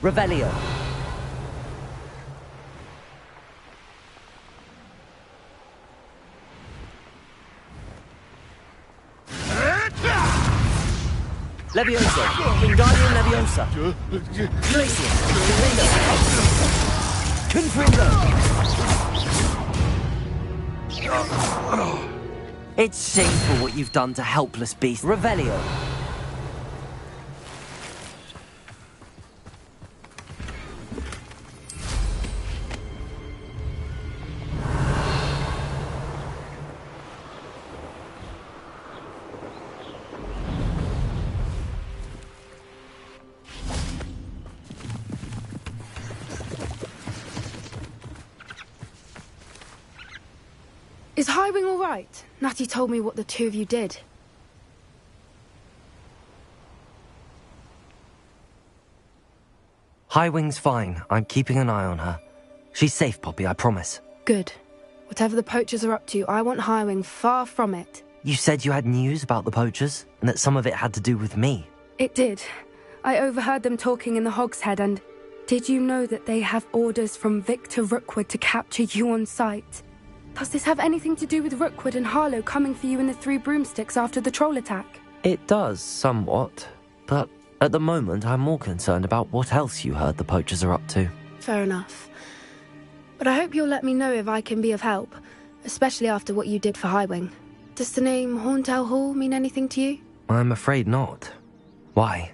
Revelio. Leviosa. Wingardium Leviosa. Glacius. Confringo. It's shameful what you've done to helpless beasts. Revelio. Is Highwing all right? Natty told me what the two of you did. Highwing's fine. I'm keeping an eye on her. She's safe, Poppy, I promise. Good. Whatever the poachers are up to, I want Highwing far from it. You said you had news about the poachers, and that some of it had to do with me. It did. I overheard them talking in the Hogshead, and did you know that they have orders from Victor Rookwood to capture you on sight? Does this have anything to do with Rookwood and Harlow coming for you in the Three Broomsticks after the troll attack? It does, somewhat. But at the moment, I'm more concerned about what else you heard the poachers are up to. Fair enough. But I hope you'll let me know if I can be of help, especially after what you did for Highwing. Does the name Horntail Hall mean anything to you? I'm afraid not. Why?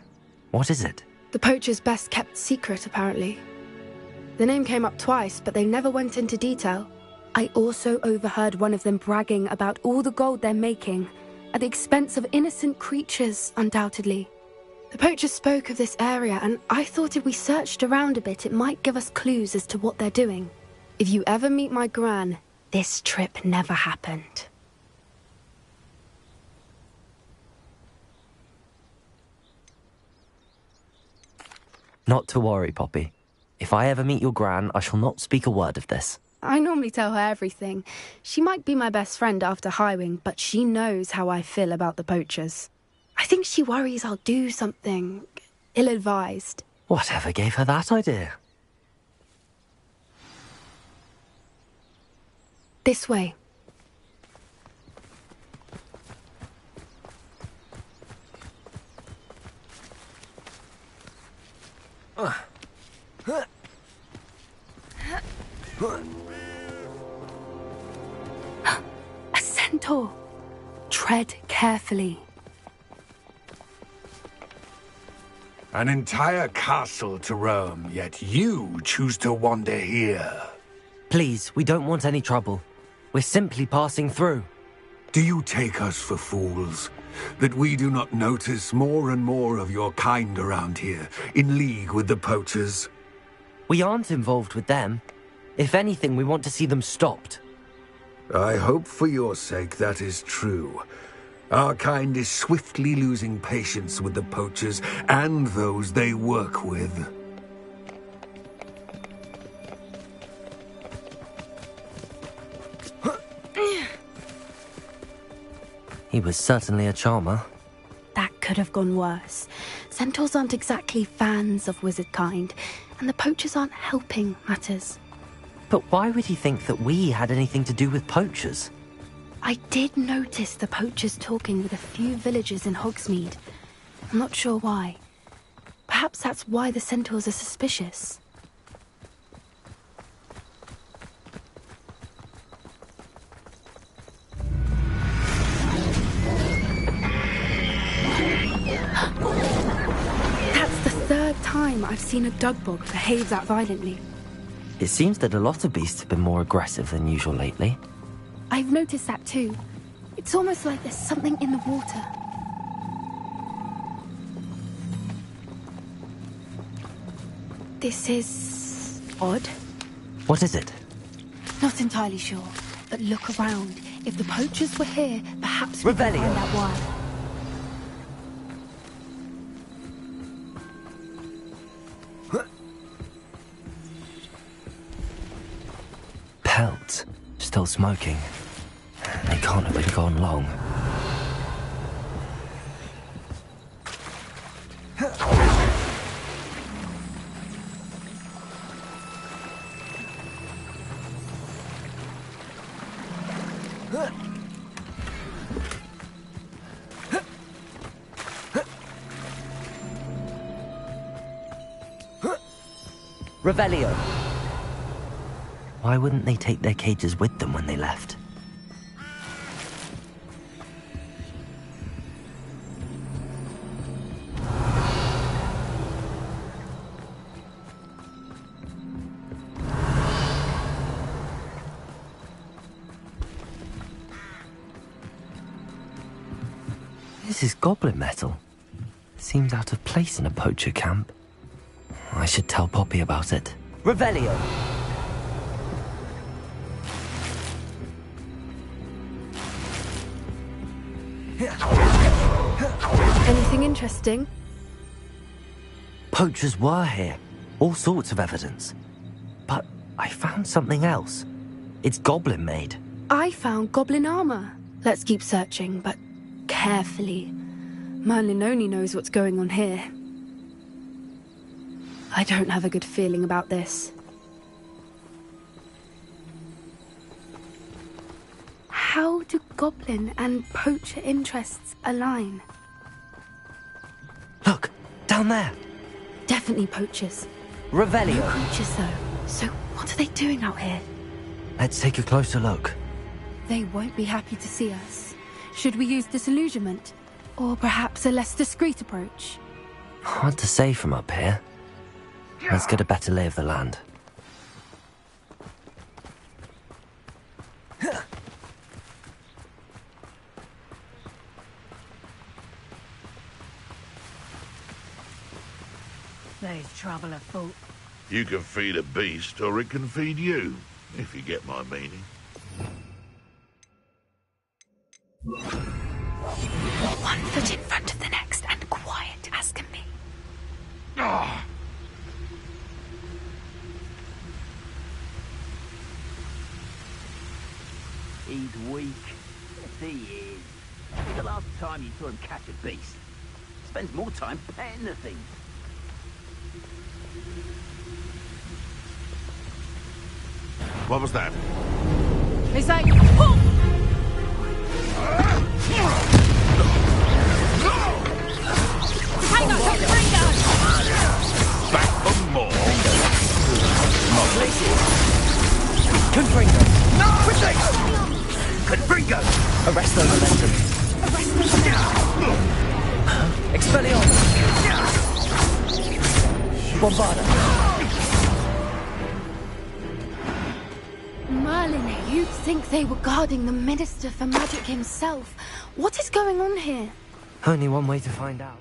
What is it? The poachers' best-kept secret, apparently. The name came up twice, but they never went into detail. I also overheard one of them bragging about all the gold they're making, at the expense of innocent creatures, undoubtedly. The poachers spoke of this area, and I thought if we searched around a bit, it might give us clues as to what they're doing. If you ever meet my gran, this trip never happened. Not to worry, Poppy. If I ever meet your gran, I shall not speak a word of this. I normally tell her everything. She might be my best friend after Highwing, but she knows how I feel about the poachers. I think she worries I'll do something ill-advised. Whatever gave her that idea? This way. A centaur. Tread carefully. An entire castle to roam, yet you choose to wander here. Please, we don't want any trouble. We're simply passing through. Do you take us for fools? That we do not notice more and more of your kind around here, in league with the poachers? We aren't involved with them. If anything, we want to see them stopped. I hope for your sake that is true. Our kind is swiftly losing patience with the poachers and those they work with. He was certainly a charmer. That could have gone worse. Centaurs aren't exactly fans of wizard kind, and the poachers aren't helping matters. But why would he think that we had anything to do with poachers? I did notice the poachers talking with a few villagers in Hogsmeade. I'm not sure why. Perhaps that's why the centaurs are suspicious. time I've seen a dugbog behave that violently. It seems that a lot of beasts have been more aggressive than usual lately. I've noticed that too. It's almost like there's something in the water. This is odd. What is it? Not entirely sure, but look around. If the poachers were here, perhaps we can find out why. Pelts. Still smoking. They can't have been gone long. Revelio! Why wouldn't they take their cages with them when they left? This is goblin metal. Seems out of place in a poacher camp. I should tell Poppy about it. Revelio! Anything interesting? Poachers were here. All sorts of evidence. But I found something else. It's goblin made. I found goblin armor. Let's keep searching, but carefully. Merlin only knows what's going on here. I don't have a good feeling about this. How do goblin and poacher interests align? Look, down there. Definitely poachers. Revelio. No creatures, though. So what are they doing out here? Let's take a closer look. They won't be happy to see us. Should we use disillusionment? Or perhaps a less discreet approach? Hard to say from up here. Let's get a better lay of the land. There's trouble afoot. You can feed a beast, or it can feed you, if you get my meaning. One foot in front of the next and quiet as can be. Ah! He's weak. Yes, he is. When's the last time you saw him catch a beast? Spends more time petting the thing. What was that? It's like, oh! Hang on, Confringo! Back for more. Confringo! No! Confringo! Arrest the momentum. Expelliarmus! Bombarda! Merlin, you'd think they were guarding the Minister for Magic himself. What is going on here? Only one way to find out.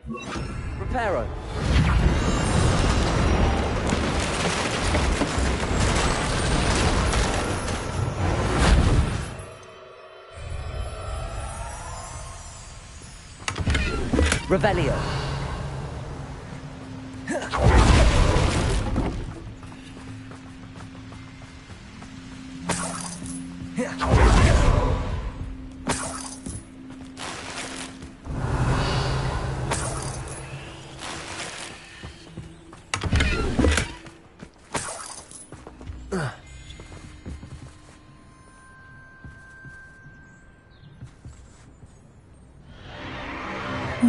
Reparo! Revelio!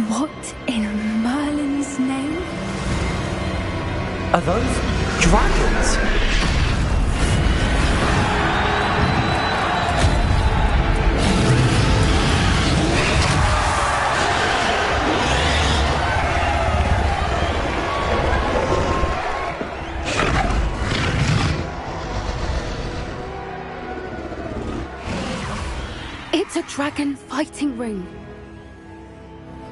What in Merlin's name? Are those dragons? dragon fighting ring.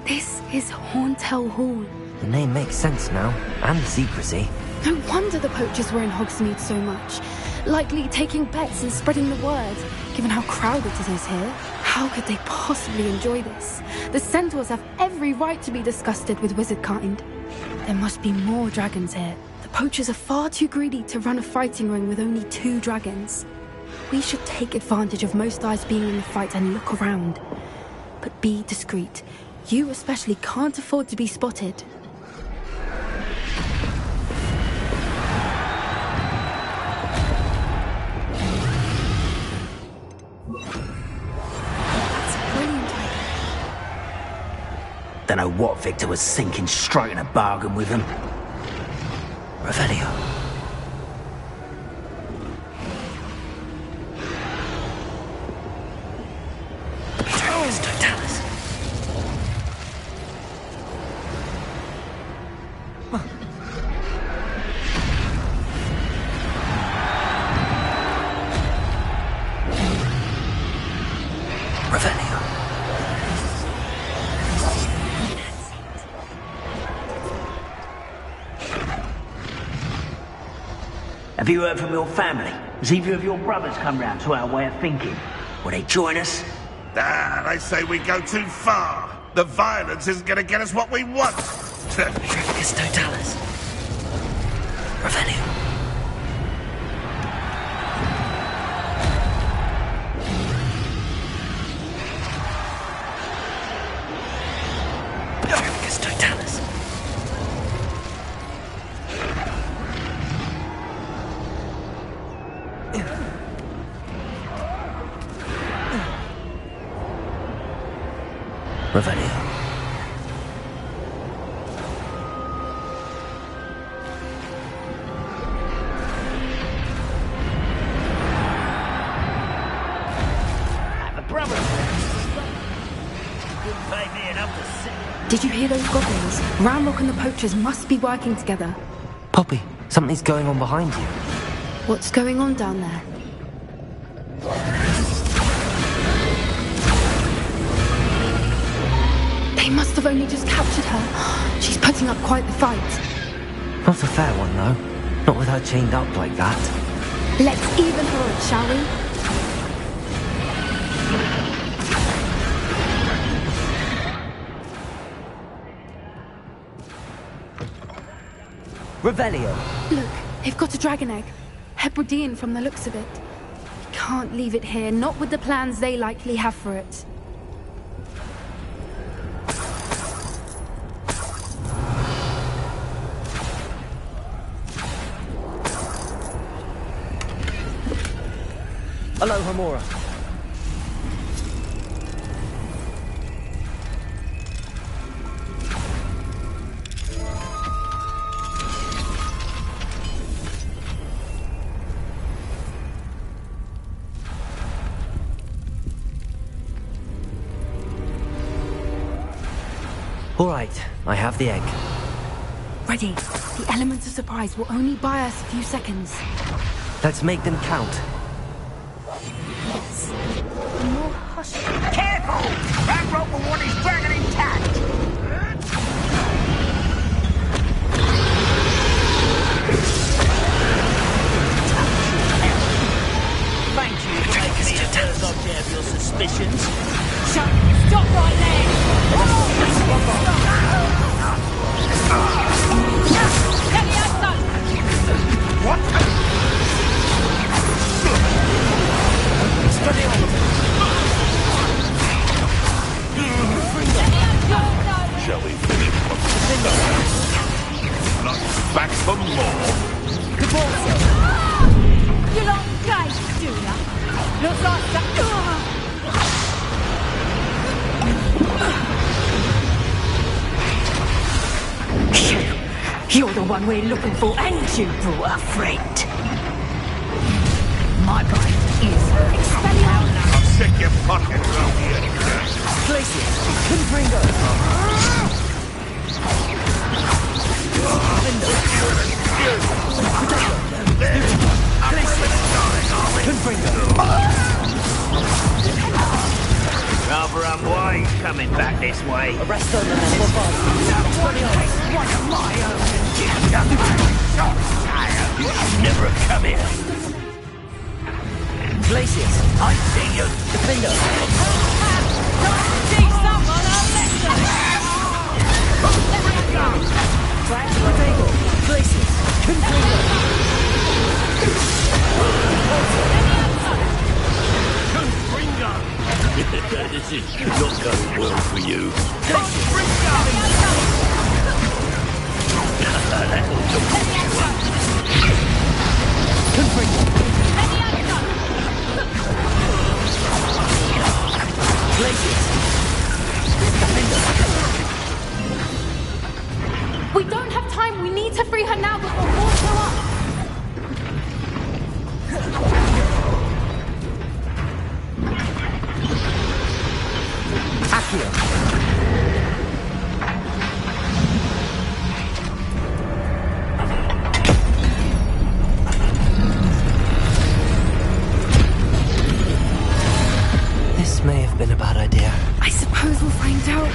This is Horntail Hall. The name makes sense now, and the secrecy. No wonder the poachers were in Hogsmeade so much. Likely taking bets and spreading the word, given how crowded it is here. How could they possibly enjoy this? The centaurs have every right to be disgusted with wizard kind. There must be more dragons here. The poachers are far too greedy to run a fighting ring with only 2 dragons. We should take advantage of most eyes being in the fight and look around. But be discreet. You especially can't afford to be spotted. Don't know what Victor was thinking, striking a bargain with him. Revelio. Beatrix Totalis. Revelio. Have you heard from your family? Has either of your brothers come round to our way of thinking? Will they join us? Ah, they say we go too far. The violence isn't gonna get us what we want. Beatrix Totalis. Revelio. Beatrix Totalis. Revelio. Did you hear those goblins? Ramrock and the poachers must be working together. Poppy, something's going on behind you. What's going on down there? They must have only just captured her. She's putting up quite the fight. Not a fair one, though. Not with her chained up like that. Let's even her up, shall we? Revelio. Look, they've got a dragon egg. Hebridean from the looks of it. We can't leave it here, not with the plans they likely have for it. Hello, Hamura. All right, I have the egg. Ready. The element of surprise will only buy us a few seconds. Let's make them count. Yes. More hush. Careful! That rope will want his dragon intact! Thank you for making me the first object of your suspicions. Stop right there! Get the outside! What? Steady on. Shall we finish what not back for more? Good ball, sir. You lot gay, do ya? Looks like that. You're the one we're looking for, and you brought a friend. My bite is Expelliarmus. I'll stick your pocket around here. Glacier. Confringo. Confringo. rather unwise coming back this way. Arrest them and then we'll fight. One of my own and you should never have come here. Glaciers! I see you. Defender! Teach someone a lesson! Potato! Glaciers! Confringo! This is not going well for you. That'll talk you up. Confringo! Glaciers! We don't have time. We need to free her now before more show up. Accio! This may have been a bad idea. I suppose we'll find out.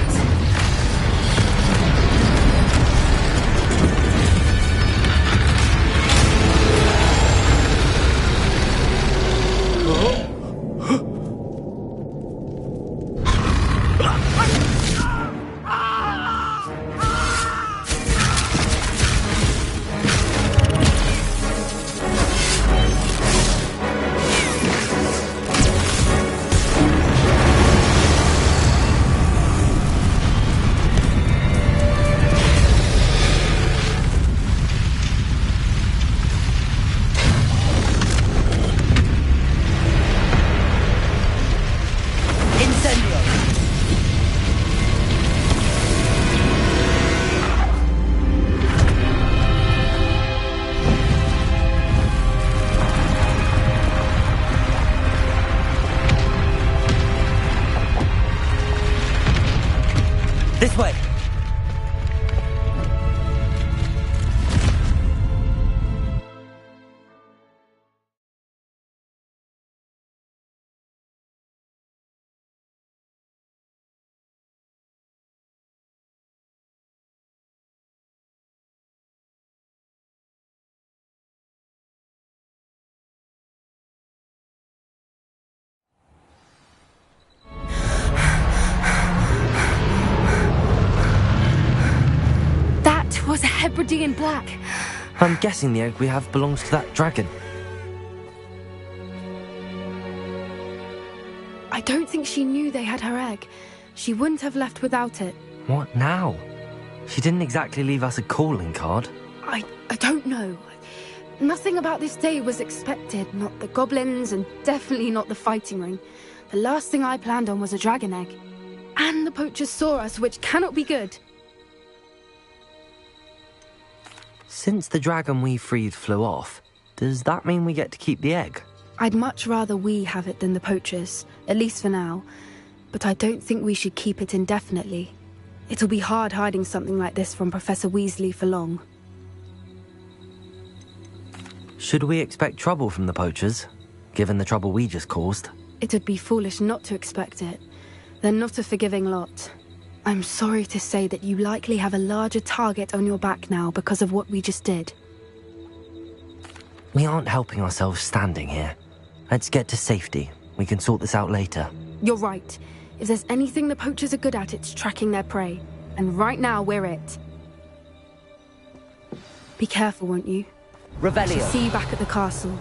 This way! Was a Hebridean black. I'm guessing the egg we have belongs to that dragon. I don't think she knew they had her egg. She wouldn't have left without it. What now? She didn't exactly leave us a calling card. I don't know. Nothing about this day was expected. Not the goblins, and definitely not the fighting ring. The last thing I planned on was a dragon egg. And the poachers saw us, which cannot be good. Since the dragon we freed flew off, does that mean we get to keep the egg? I'd much rather we have it than the poachers, at least for now. But I don't think we should keep it indefinitely. It'll be hard hiding something like this from Professor Weasley for long. Should we expect trouble from the poachers, given the trouble we just caused? It'd be foolish not to expect it. They're not a forgiving lot. I'm sorry to say that you likely have a larger target on your back now because of what we just did. We aren't helping ourselves standing here. Let's get to safety. We can sort this out later. You're right. If there's anything the poachers are good at, it's tracking their prey. And right now, we're it. Be careful, won't you? Revelio. I'll see you back at the castle.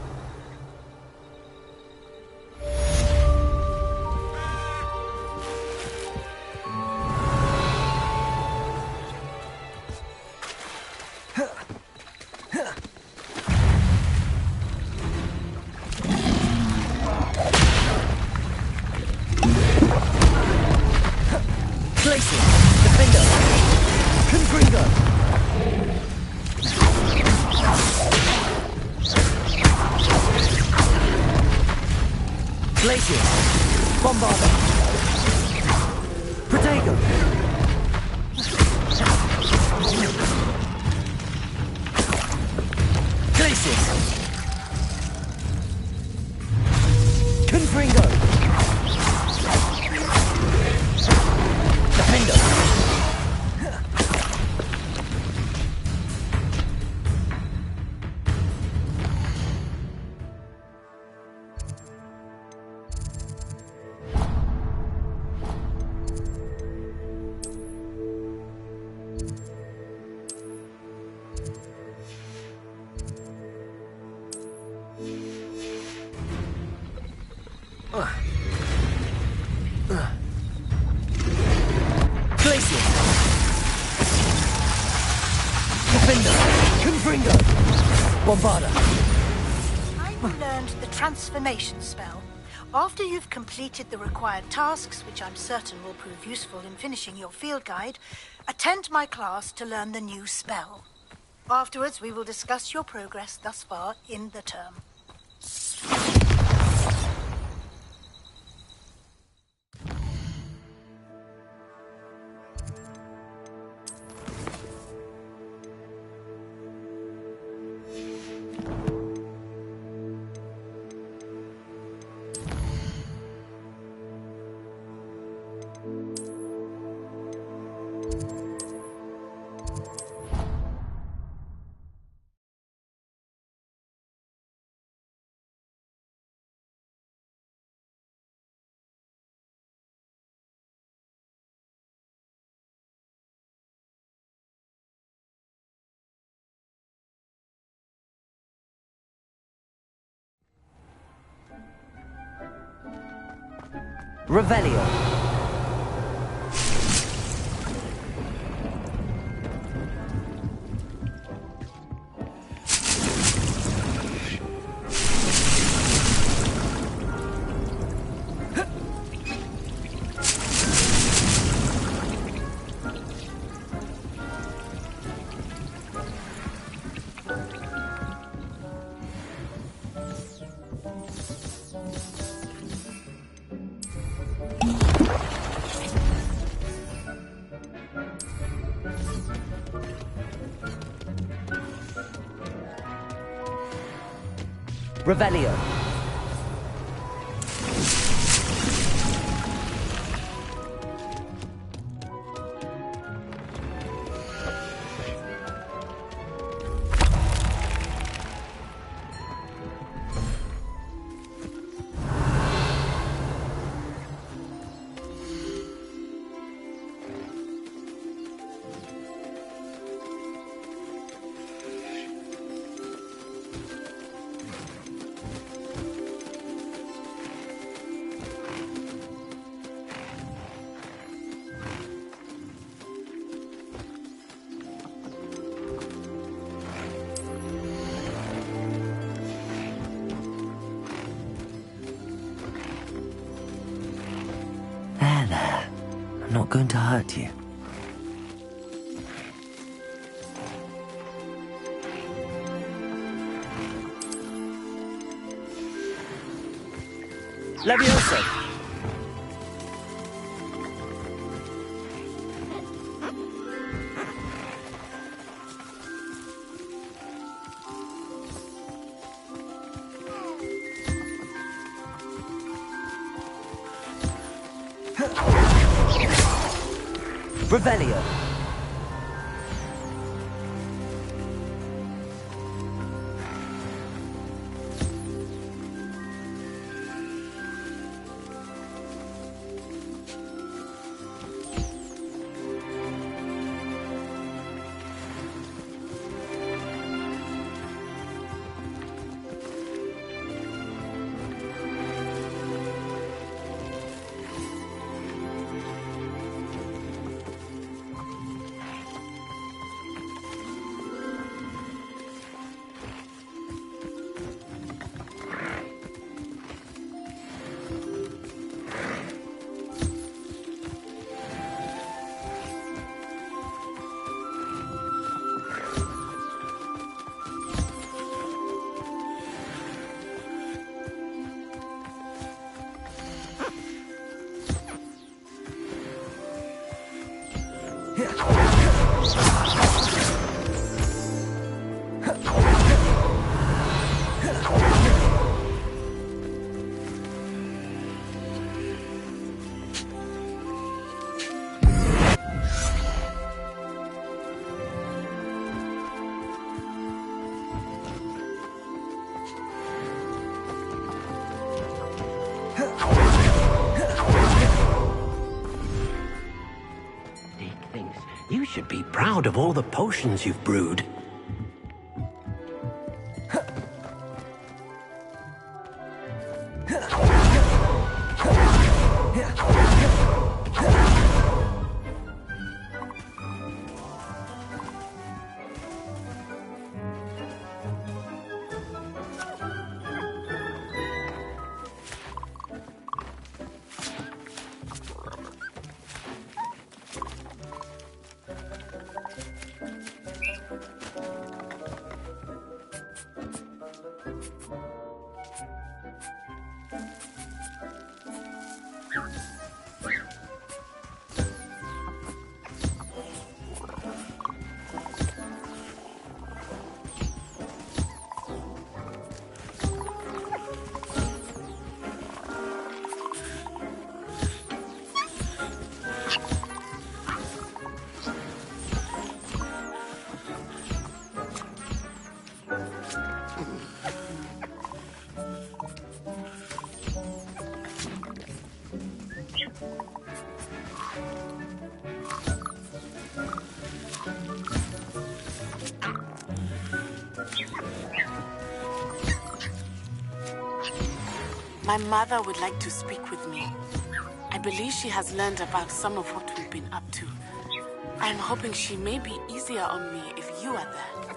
Glacier! Defender! Confringo! Bombarda! I've learned the transformation spell. After you've completed the required tasks, which I'm certain will prove useful in finishing your field guide, attend my class to learn the new spell. Afterwards, we will discuss your progress thus far in the term. Revelio. Revelio. There. I'm not going to hurt you. Levioso! Revelio. You should be proud of all the potions you've brewed. My mother would like to speak with me. I believe she has learned about some of what we've been up to. I'm hoping she may be easier on me if you are there.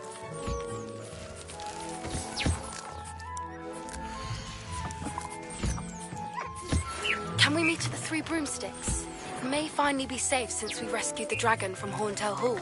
Can we meet at the Three Broomsticks? It may finally be safe since we rescued the dragon from Horntail Hall.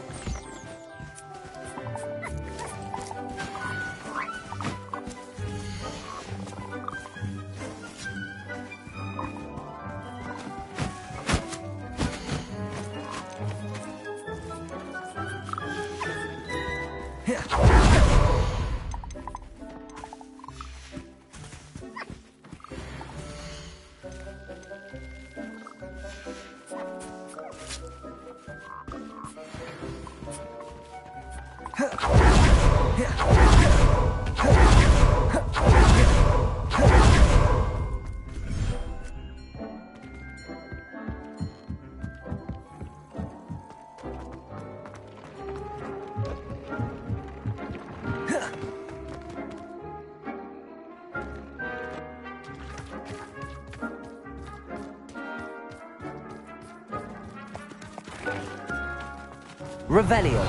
Revelio.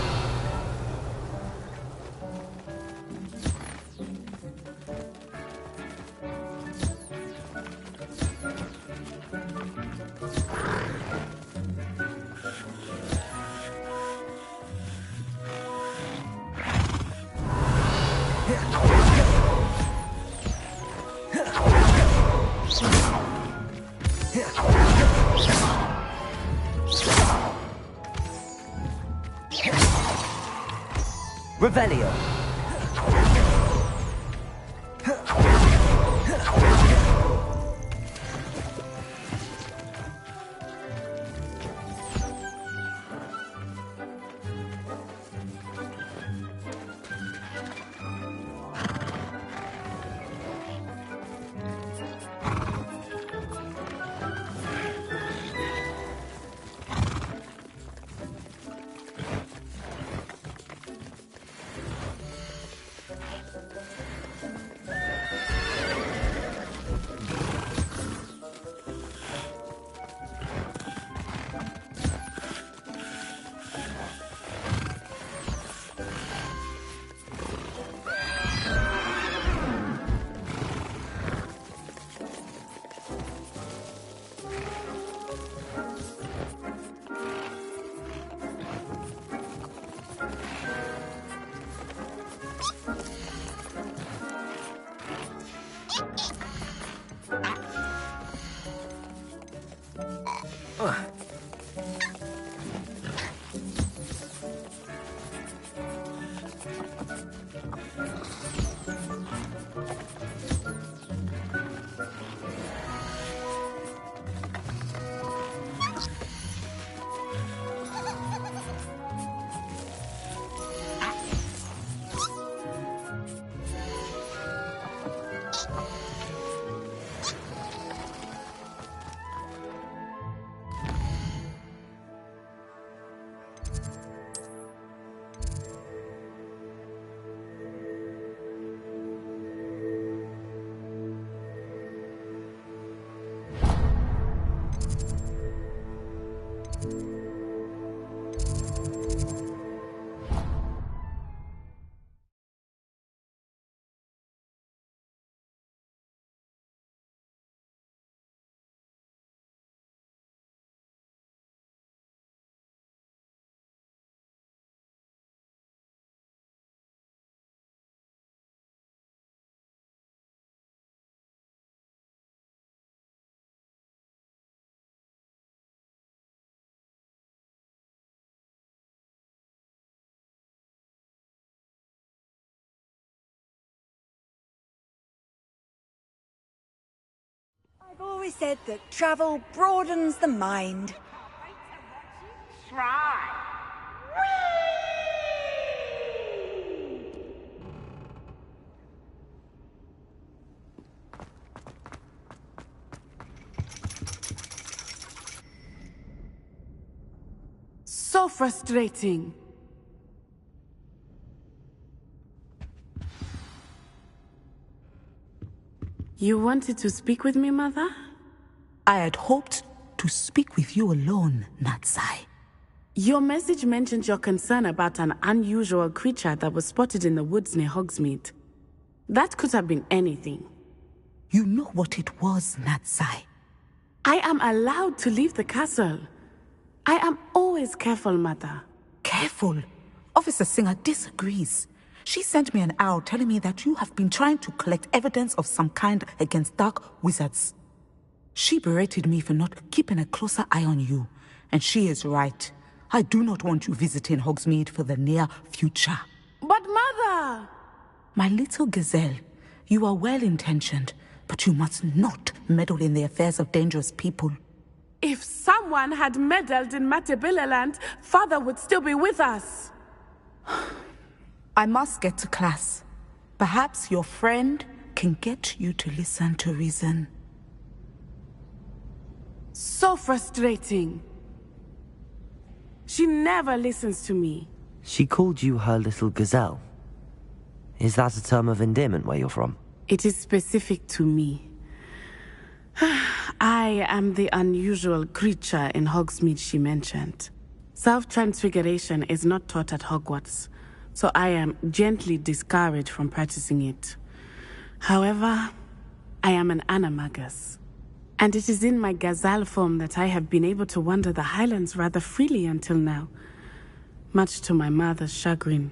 Revelio. I've always said that travel broadens the mind. Try. So frustrating. You wanted to speak with me, Mother? I had hoped to speak with you alone, Natsai. Your message mentioned your concern about an unusual creature that was spotted in the woods near Hogsmeade. That could have been anything. You know what it was, Natsai. I am allowed to leave the castle. I am always careful, Mother. Careful? Officer Singer disagrees. She sent me an owl telling me that you have been trying to collect evidence of some kind against dark wizards. She berated me for not keeping a closer eye on you, and she is right. I do not want you visiting Hogsmeade for the near future. But Mother! My little gazelle, you are well-intentioned, but you must not meddle in the affairs of dangerous people. If someone had meddled in Matabeleland, Father would still be with us. I must get to class. Perhaps your friend can get you to listen to reason. So frustrating. She never listens to me. She called you her little gazelle. Is that a term of endearment where you're from? It is specific to me. I am the unusual creature in Hogsmeade she mentioned. Self-transfiguration is not taught at Hogwarts, so I am gently discouraged from practicing it. However, I am an animagus, and it is in my gazelle form that I have been able to wander the highlands rather freely until now, much to my mother's chagrin.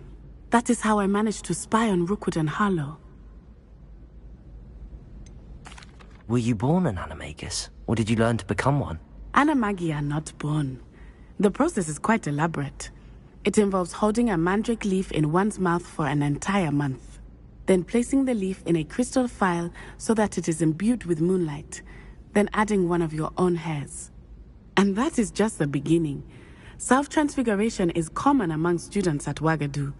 That is how I managed to spy on Rookwood and Harlow. Were you born an animagus, or did you learn to become one? Animagi are not born. The process is quite elaborate. It involves holding a mandrake leaf in one's mouth for an entire month, then placing the leaf in a crystal phial so that it is imbued with moonlight, then adding one of your own hairs. And that is just the beginning. Self-transfiguration is common among students at Wagadu,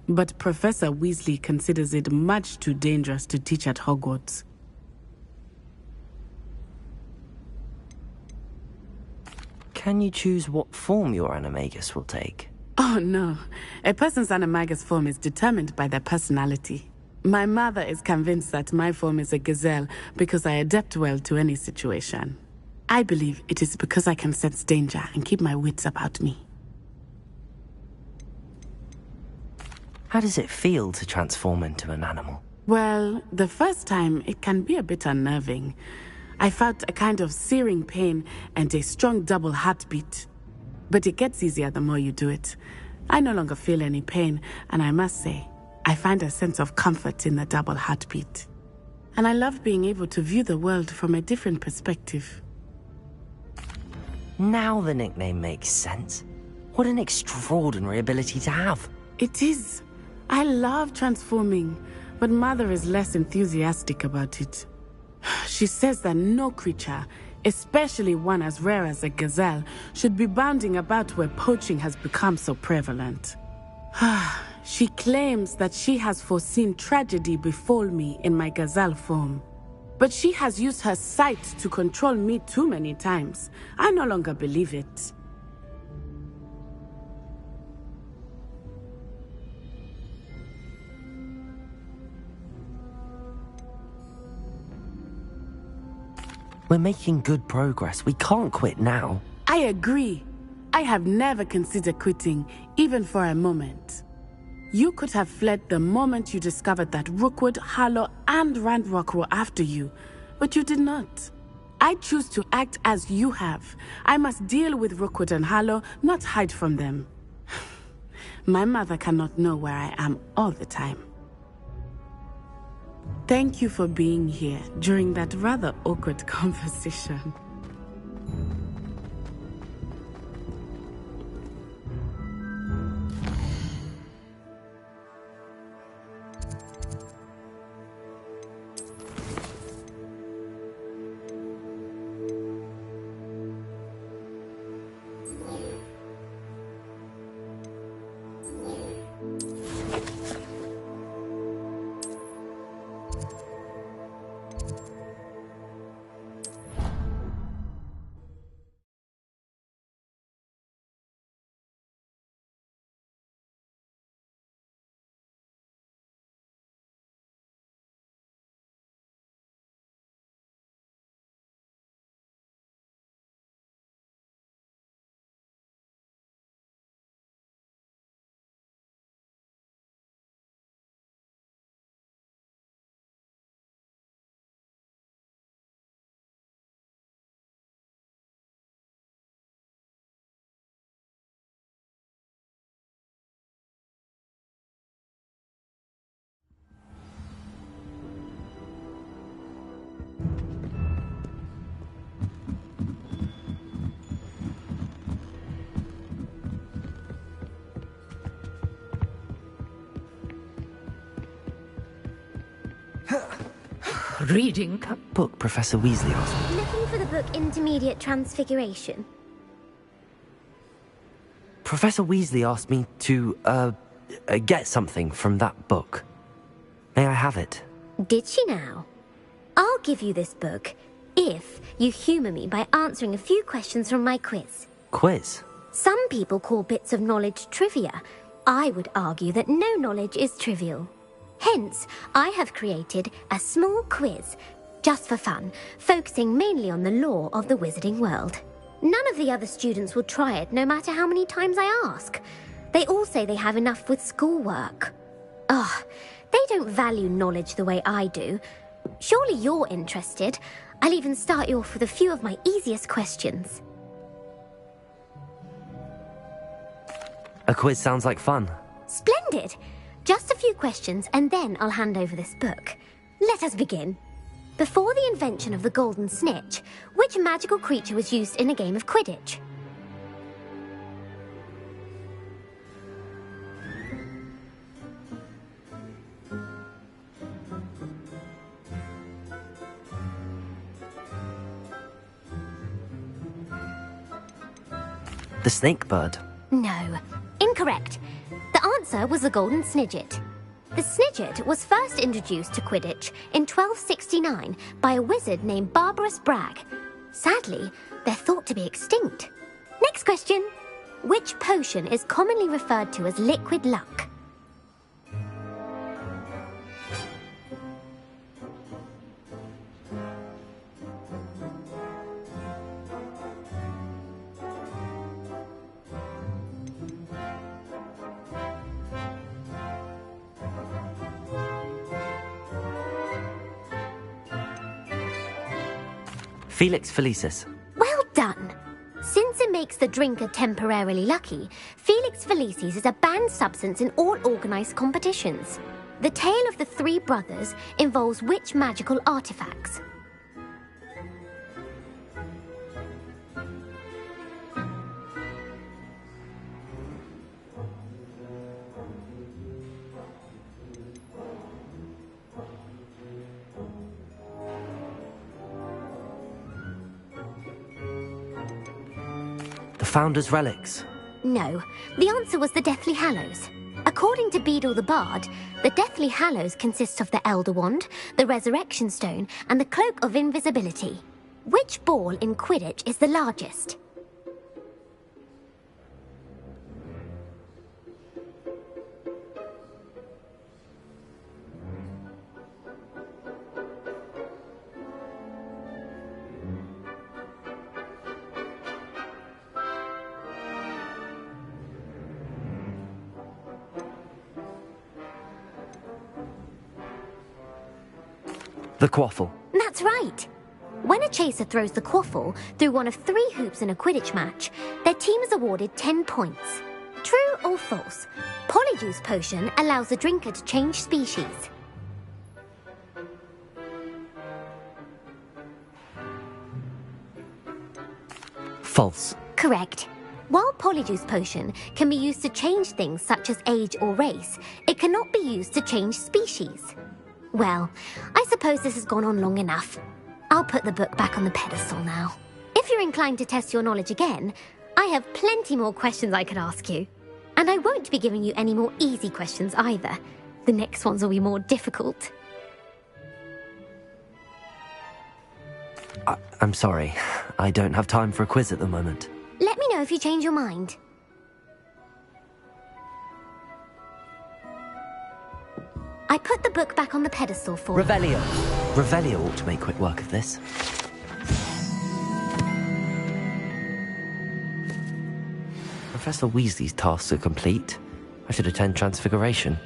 but Professor Weasley considers it much too dangerous to teach at Hogwarts. Can you choose what form your animagus will take? Oh no, a person's animagus form is determined by their personality. My mother is convinced that my form is a gazelle because I adapt well to any situation. I believe it is because I can sense danger and keep my wits about me. How does it feel to transform into an animal? Well, the first time it can be a bit unnerving. I felt a kind of searing pain and a strong double heartbeat. But it gets easier the more you do it. I no longer feel any pain, and I must say, I find a sense of comfort in the double heartbeat. And I love being able to view the world from a different perspective. Now the nickname makes sense. What an extraordinary ability to have. It is. I love transforming, but Mother is less enthusiastic about it. She says that no creature, especially one as rare as a gazelle, should be bounding about where poaching has become so prevalent. She claims that she has foreseen tragedy befall me in my gazelle form. But she has used her sight to control me too many times. I no longer believe it. We're making good progress. We can't quit now. I agree. I have never considered quitting, even for a moment. You could have fled the moment you discovered that Rookwood, Harlow, and Ranrock were after you, but you did not. I choose to act as you have. I must deal with Rookwood and Harlow, not hide from them. My mother cannot know where I am all the time. Thank you for being here during that rather awkward conversation. Reading? That book Professor Weasley asked me. Looking for the book Intermediate Transfiguration. Professor Weasley asked me to, get something from that book. May I have it? Did she now? I'll give you this book if you humour me by answering a few questions from my quiz. Quiz? Some people call bits of knowledge trivia. I would argue that no knowledge is trivial. Hence, I have created a small quiz, just for fun, focusing mainly on the lore of the wizarding world. None of the other students will try it, no matter how many times I ask. They all say they have enough with schoolwork. Ugh, they don't value knowledge the way I do. Surely you're interested. I'll even start you off with a few of my easiest questions. A quiz sounds like fun. Splendid! Just a few questions and then I'll hand over this book. Let us begin. Before the invention of the golden snitch, which magical creature was used in a game of Quidditch? The snake bird. No. Incorrect. The answer was the golden snidget. The snidget was first introduced to Quidditch in 1269 by a wizard named Barbarous Bragg. Sadly, they're thought to be extinct. Next question. Which potion is commonly referred to as liquid luck? Felix Felicis. Well done! Since it makes the drinker temporarily lucky, Felix Felicis is a banned substance in all organised competitions. The tale of the three brothers involves which magical artifacts? Founder's relics. No, the answer was the Deathly Hallows. According to Beadle the Bard, the Deathly Hallows consists of the Elder Wand, the Resurrection Stone, and the Cloak of Invisibility. Which ball in Quidditch is the largest? The quaffle. That's right. When a chaser throws the quaffle through one of 3 hoops in a Quidditch match, their team is awarded 10 points. True or false? Polyjuice Potion allows the drinker to change species. False. Correct. While Polyjuice Potion can be used to change things such as age or race, it cannot be used to change species. Well, I suppose this has gone on long enough. I'll put the book back on the pedestal now. If you're inclined to test your knowledge again, I have plenty more questions I could ask you. And I won't be giving you any more easy questions either. The next ones will be more difficult. I'm sorry. I don't have time for a quiz at the moment. Let me know if you change your mind. I put the book back on the pedestal for... Revelio. Revelio ought to make quick work of this. Professor Weasley's tasks are complete. I should attend Transfiguration.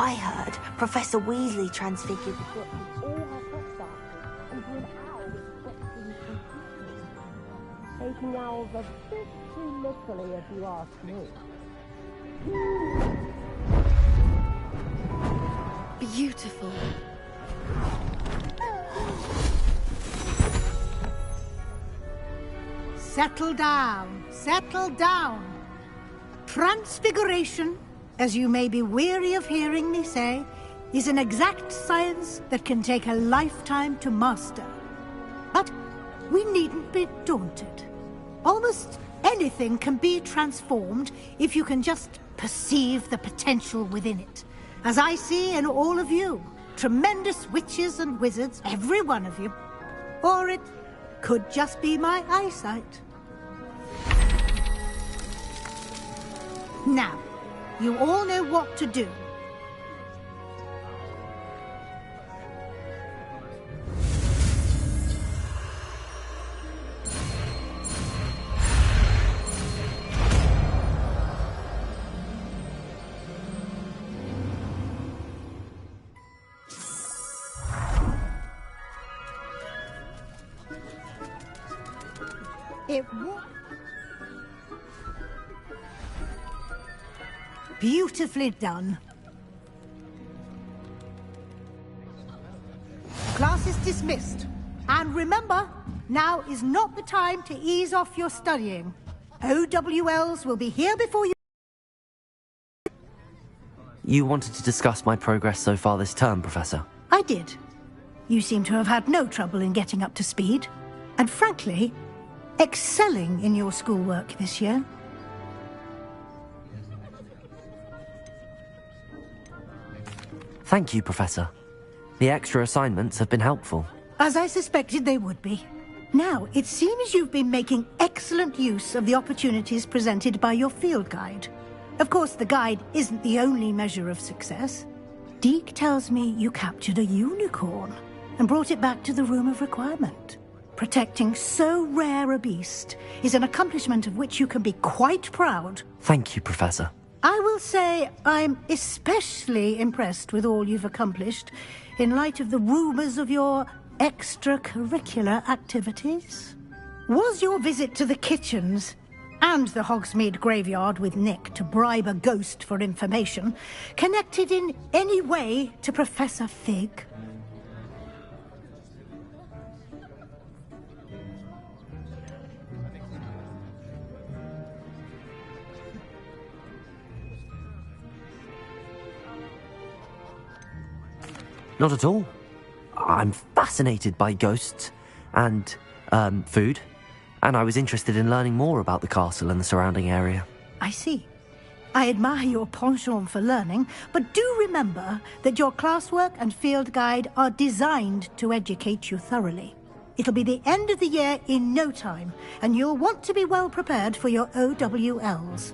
I heard Professor Weasley transfigured the book with all her fruit samples into an owl with sweat. Taking owls a bit too literally, if you ask me. Beautiful. Settle down, settle down. Transfiguration, as you may be weary of hearing me say, is an exact science that can take a lifetime to master. But we needn't be daunted. Almost anything can be transformed if you can just perceive the potential within it. As I see in all of you, tremendous witches and wizards, every one of you. Or it could just be my eyesight. Now, you all know what to do. Beautifully done. Class is dismissed. And remember, now is not the time to ease off your studying. OWLs will be here before you... You wanted to discuss my progress so far this term, Professor? I did. You seem to have had no trouble in getting up to speed. And frankly, excelling in your schoolwork this year. Thank you, Professor. The extra assignments have been helpful. As I suspected they would be. Now, it seems you've been making excellent use of the opportunities presented by your field guide. Of course, the guide isn't the only measure of success. Deke tells me you captured a unicorn and brought it back to the Room of Requirement. Protecting so rare a beast is an accomplishment of which you can be quite proud. Thank you, Professor. I will say I'm especially impressed with all you've accomplished in light of the rumors of your extracurricular activities. Was your visit to the kitchens and the Hogsmeade graveyard with Nick to bribe a ghost for information connected in any way to Professor Fig? Not at all. I'm fascinated by ghosts and, food, and I was interested in learning more about the castle and the surrounding area. I see. I admire your penchant for learning, but do remember that your classwork and field guide are designed to educate you thoroughly. It'll be the end of the year in no time, and you'll want to be well prepared for your OWLs.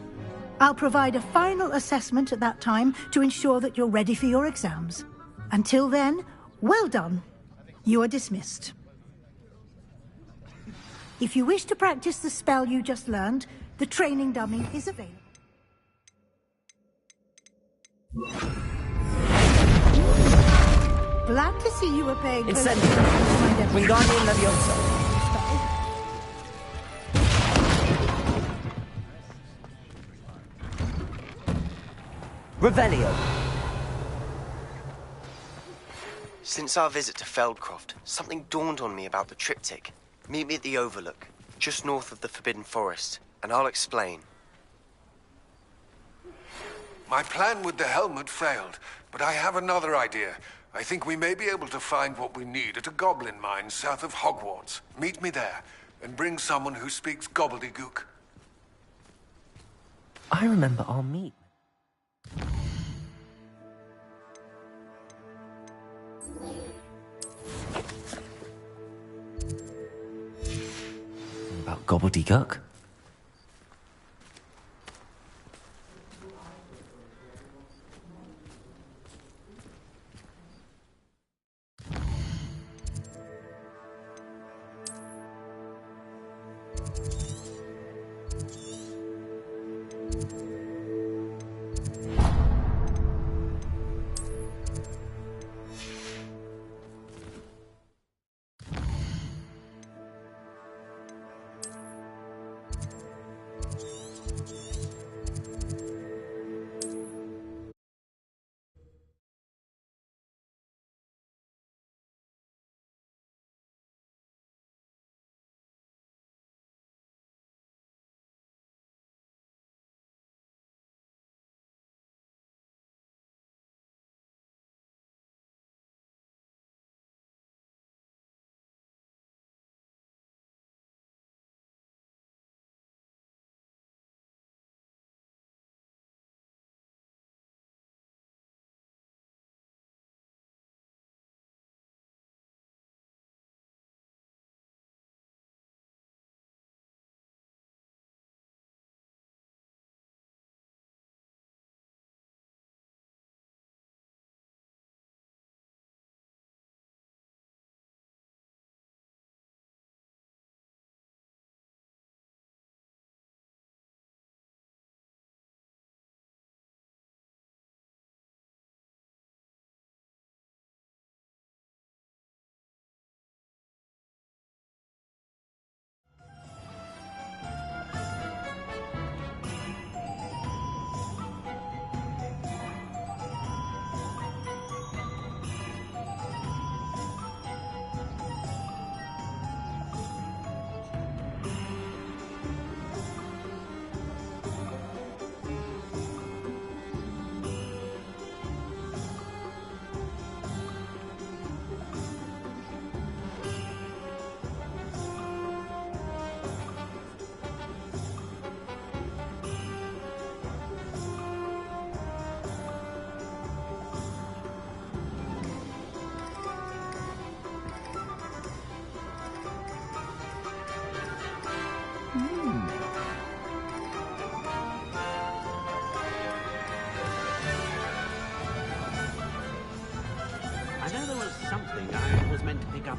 I'll provide a final assessment at that time to ensure that you're ready for your exams. Until then, well done. You are dismissed. If you wish to practice the spell you just learned, the training dummy is available. Glad to see you were paying close attention to my Wingardium Leviosa. Revelio. Since our visit to Feldcroft, something dawned on me about the triptych. Meet me at the Overlook, just north of the Forbidden Forest, and I'll explain. My plan with the helmet failed, but I have another idea. I think we may be able to find what we need at a goblin mine south of Hogwarts. Meet me there, and bring someone who speaks gobbledygook. I remember our meet. About gobbledygook?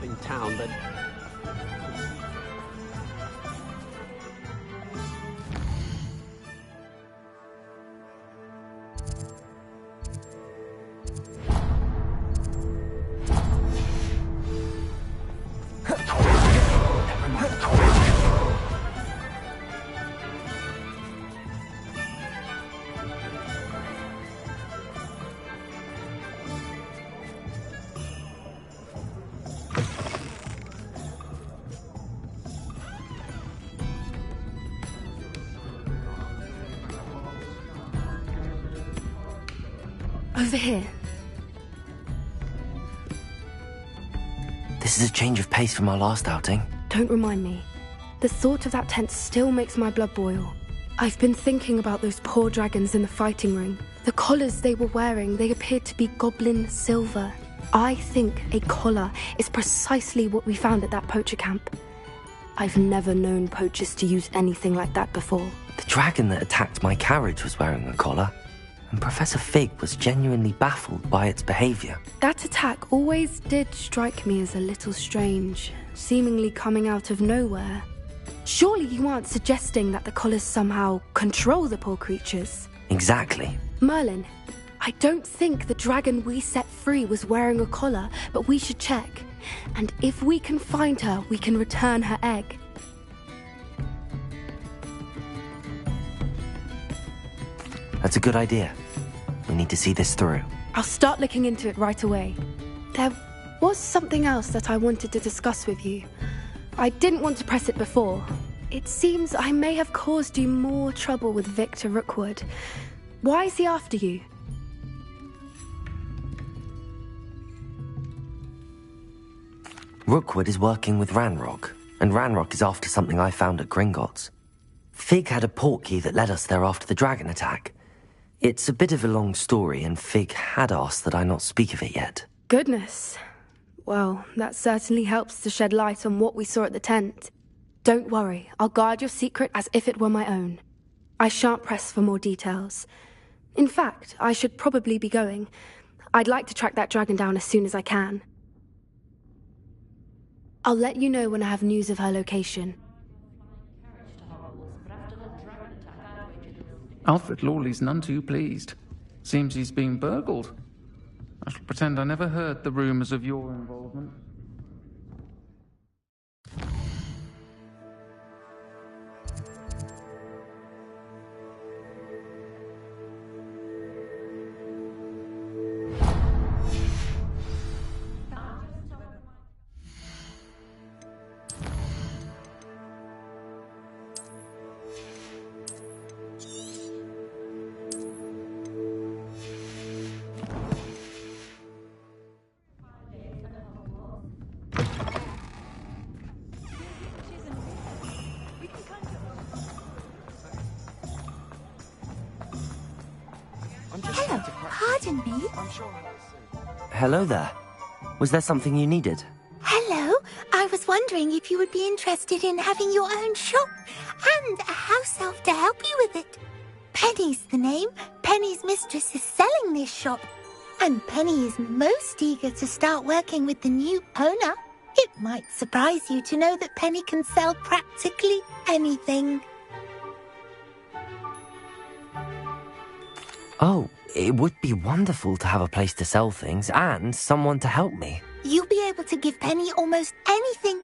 up in town, but... Over here. This is a change of pace from our last outing. Don't remind me. The thought of that tent still makes my blood boil. I've been thinking about those poor dragons in the fighting ring. The collars they were wearing, they appeared to be goblin silver. I think a collar is precisely what we found at that poacher camp. I've never known poachers to use anything like that before. The dragon that attacked my carriage was wearing a collar, and Professor Fig was genuinely baffled by its behavior. That attack always did strike me as a little strange, seemingly coming out of nowhere. Surely you aren't suggesting that the collars somehow control the poor creatures? Exactly. Merlin, I don't think the dragon we set free was wearing a collar, but we should check. And if we can find her, we can return her egg. That's a good idea. We need to see this through. I'll start looking into it right away. There was something else that I wanted to discuss with you. I didn't want to press it before. It seems I may have caused you more trouble with Victor Rookwood. Why is he after you? Rookwood is working with Ranrock, and Ranrock is after something I found at Gringotts. Fig had a portkey that led us there after the dragon attack. It's a bit of a long story, and Fig had asked that I not speak of it yet. Goodness. Well, that certainly helps to shed light on what we saw at the tent. Don't worry, I'll guard your secret as if it were my own. I shan't press for more details. In fact, I should probably be going. I'd like to track that dragon down as soon as I can. I'll let you know when I have news of her location. Alfred Lawley's none too pleased. Seems he's been burgled. I shall pretend I never heard the rumours of your involvement. Hello, pardon me. Hello there. Was there something you needed? Hello, I was wondering if you would be interested in having your own shop and a house elf to help you with it. Penny's the name. Penny's mistress is selling this shop, and Penny is most eager to start working with the new owner. It might surprise you to know that Penny can sell practically anything. Oh, it would be wonderful to have a place to sell things and someone to help me. You'll be able to give Penny almost anything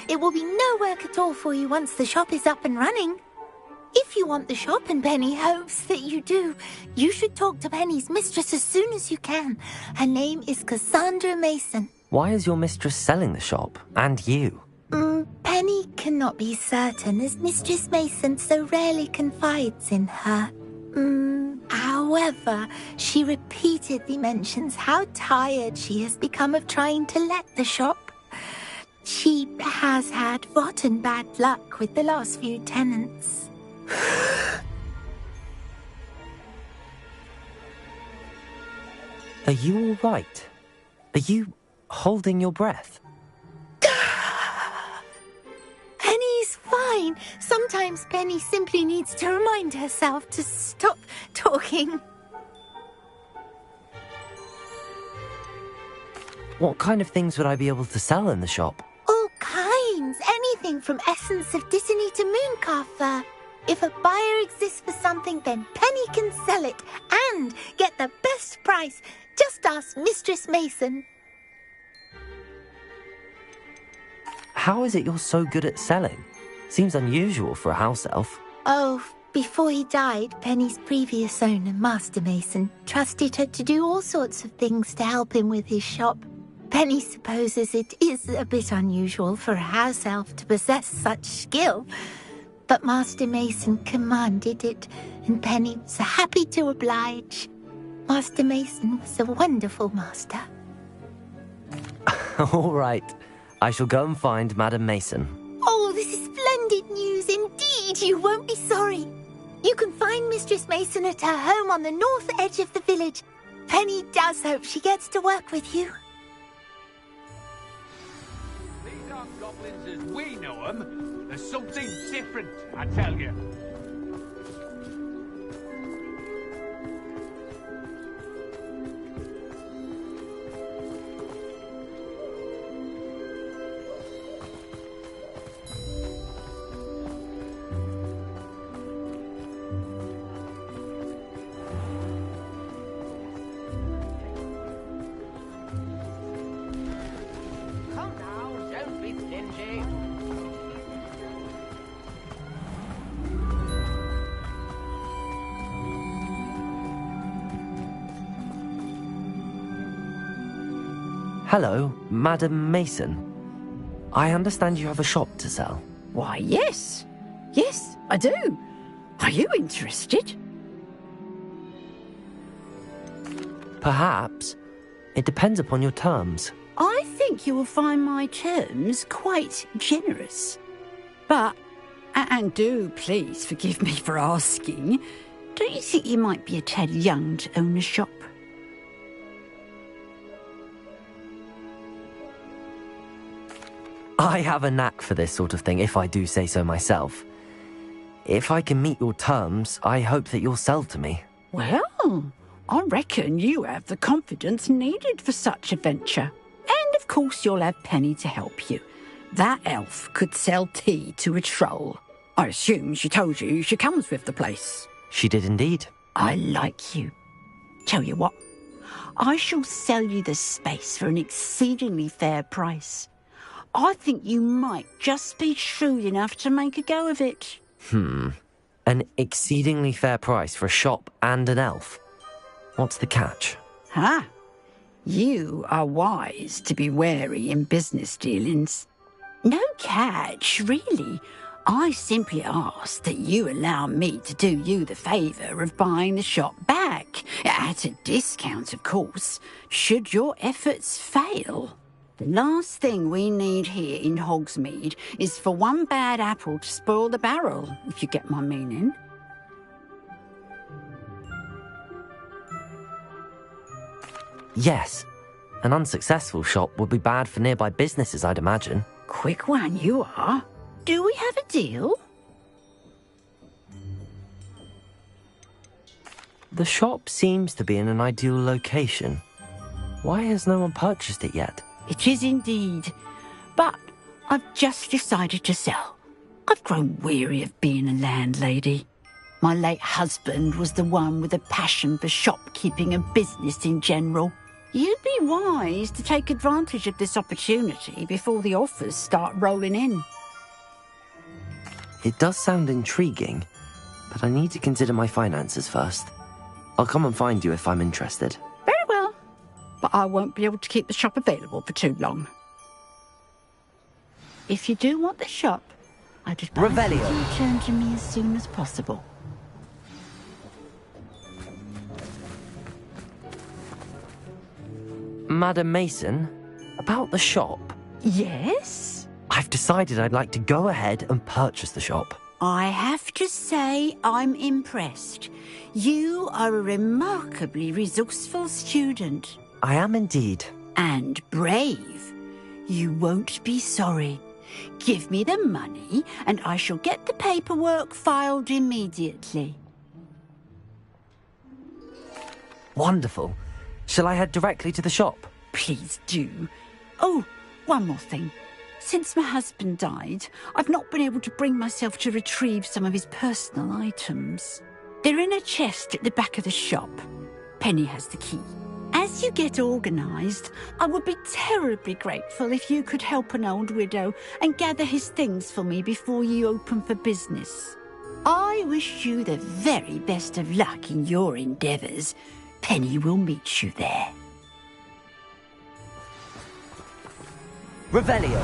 It will be no work at all for you once the shop is up and running. If you want the shop, and Penny hopes that you do, you should talk to Penny's mistress as soon as you can. Her name is Cassandra Mason. Why is your mistress selling the shop? And you? Penny cannot be certain, as Mistress Mason so rarely confides in her. However, she repeatedly mentions how tired she has become of trying to let the shop. She has had rotten bad luck with the last few tenants. Are you all right? Are you holding your breath? Penny's fine. Sometimes Penny simply needs to remind herself to stop talking. What kind of things would I be able to sell in the shop? All kinds. Anything from essence of Disney to mooncar fur. If a buyer exists for something, then Penny can sell it and get the best price. Just ask Mistress Mason. How is it you're so good at selling? Seems unusual for a house elf. Oh, before he died, Penny's previous owner, Master Mason, trusted her to do all sorts of things to help him with his shop. Penny supposes it is a bit unusual for a house elf to possess such skill, but Master Mason commanded it, and Penny was happy to oblige. Master Mason was a wonderful master. All right. I shall go and find Madam Mason. Oh, this is splendid news indeed. You won't be sorry. You can find Mistress Mason at her home on the north edge of the village. Penny does hope she gets to work with you. These aren't goblins as we know them. There's something different, I tell you. Hello, Madam Mason. I understand you have a shop to sell. Why, yes. Yes, I do. Are you interested? Perhaps. It depends upon your terms. I think you will find my terms quite generous. But, and do please forgive me for asking, don't you think you might be a tad young to own a shop? I have a knack for this sort of thing, if I do say so myself. If I can meet your terms, I hope that you'll sell to me. Well, I reckon you have the confidence needed for such a venture. And of course you'll have Penny to help you. That elf could sell tea to a troll. I assume she told you she comes with the place. She did indeed. I like you. Tell you what, I shall sell you the space for an exceedingly fair price. I think you might just be shrewd enough to make a go of it. An exceedingly fair price for a shop and an elf. What's the catch? You are wise to be wary in business dealings. No catch, really. I simply ask that you allow me to do you the favour of buying the shop back, at a discount, of course, should your efforts fail. The last thing we need here in Hogsmeade is for one bad apple to spoil the barrel, if you get my meaning. Yes. An unsuccessful shop would be bad for nearby businesses, I'd imagine. Quick one you are. Do we have a deal? The shop seems to be in an ideal location. Why has no one purchased it yet? It is indeed. But I've just decided to sell. I've grown weary of being a landlady. My late husband was the one with a passion for shopkeeping and business in general. You'd be wise to take advantage of this opportunity before the offers start rolling in. It does sound intriguing, but I need to consider my finances first. I'll come and find you if I'm interested. Very well, but I won't be able to keep the shop available for too long. If you do want the shop, I'd advise you to return to me as soon as possible. Madam Mason, about the shop. Yes? I've decided I'd like to go ahead and purchase the shop. I have to say I'm impressed. You are a remarkably resourceful student. I am indeed. And brave. You won't be sorry. Give me the money, and I shall get the paperwork filed immediately. Wonderful. Shall I head directly to the shop? Please do. Oh, one more thing. Since my husband died, I've not been able to bring myself to retrieve some of his personal items. They're in a chest at the back of the shop. Penny has the key. As you get organised, I would be terribly grateful if you could help an old widow and gather his things for me before you open for business. I wish you the very best of luck in your endeavours. Penny will meet you there. Revelio.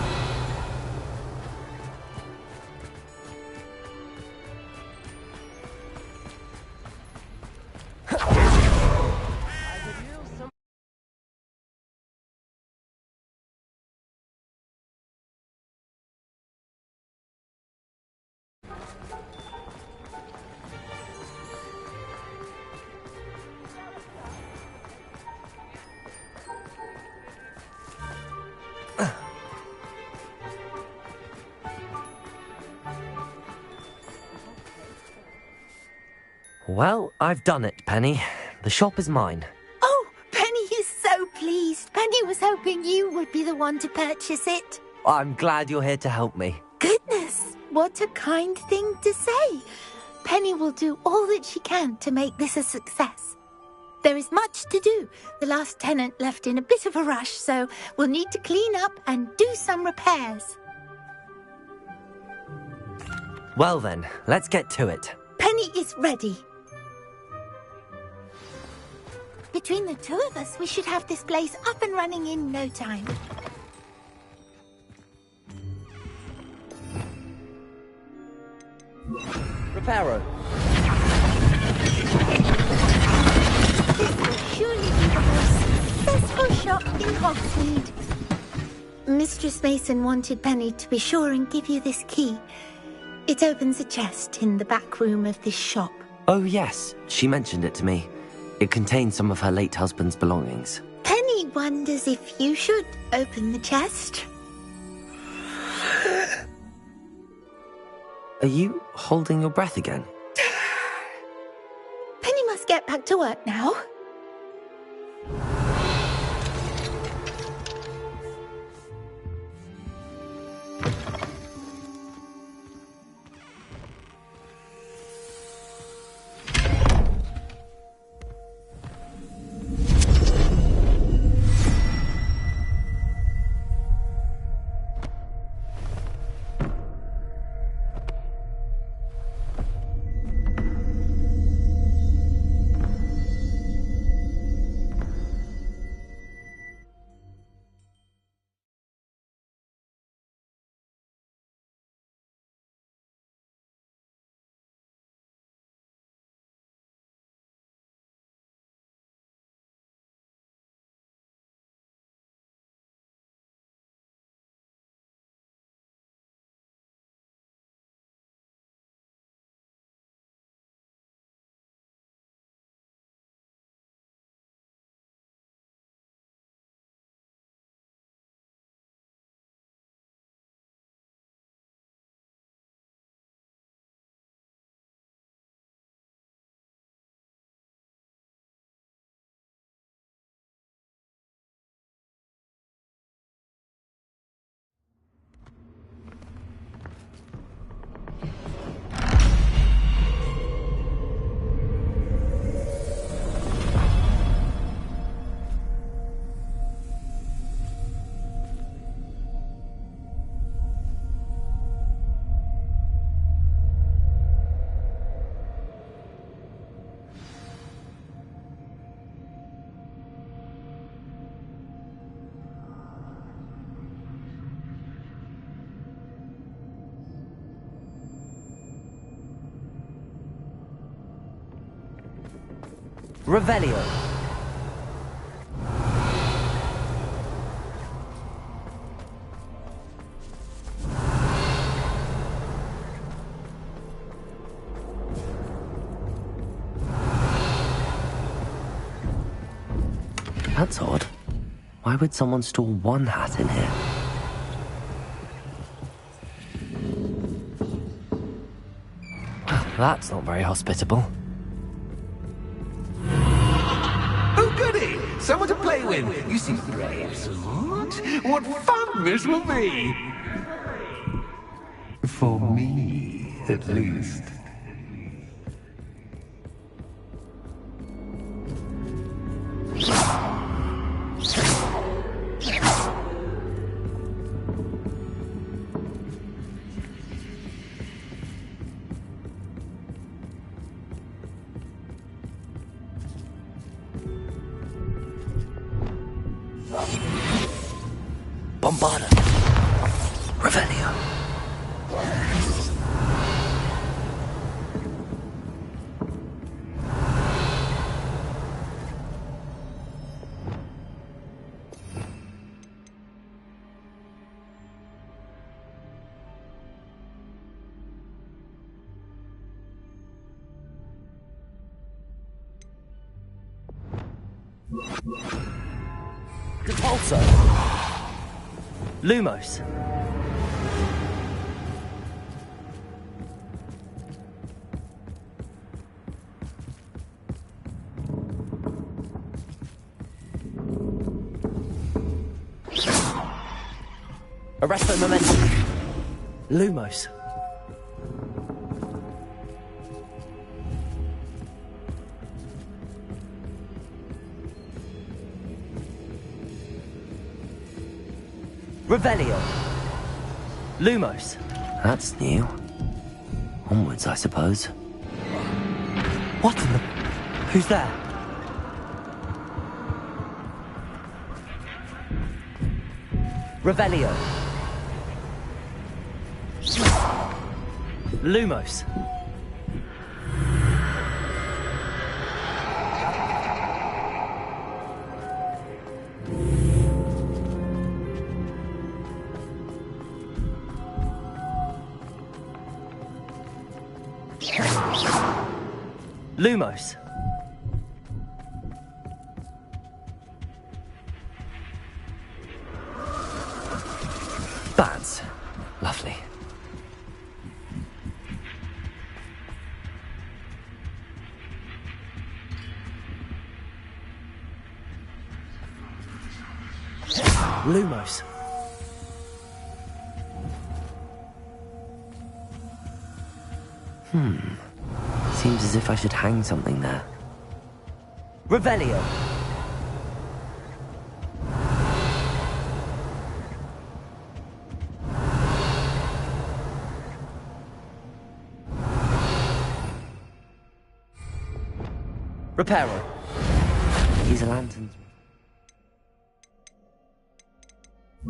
Well, I've done it, Penny. The shop is mine. Oh, Penny is so pleased. Penny was hoping you would be the one to purchase it. I'm glad you're here to help me. Goodness, what a kind thing to say. Penny will do all that she can to make this a success. There is much to do. The last tenant left in a bit of a rush, so we'll need to clean up and do some repairs. Well then, let's get to it. Penny is ready. Between the two of us, we should have this place up and running in no time. Reparo. This will surely be the most successful shop in Hogsmeade. Mistress Mason wanted Penny to be sure and give you this key. It opens a chest in the back room of this shop. Oh yes, she mentioned it to me. It contains some of her late husband's belongings. Penny wonders if you should open the chest. Are you holding your breath again? Penny must get back to work now. Revelio. That's odd. Why would someone store one hat in here? That's not very hospitable. Oh, goody! Someone to play with. You seem brave, Smart. What fun this will be! For me, at least. Bombarda. Revelio. Repulsor. Lumos. Arresto Momentum. Lumos. Revelio. Lumos. That's new. Onwards, I suppose. What in the... Who's there? Revelio. Lumos. Lumos. Bats. Lovely. Lumos. Seems as if I should hang something there. Revelio. Reparo. He's a lanternsman.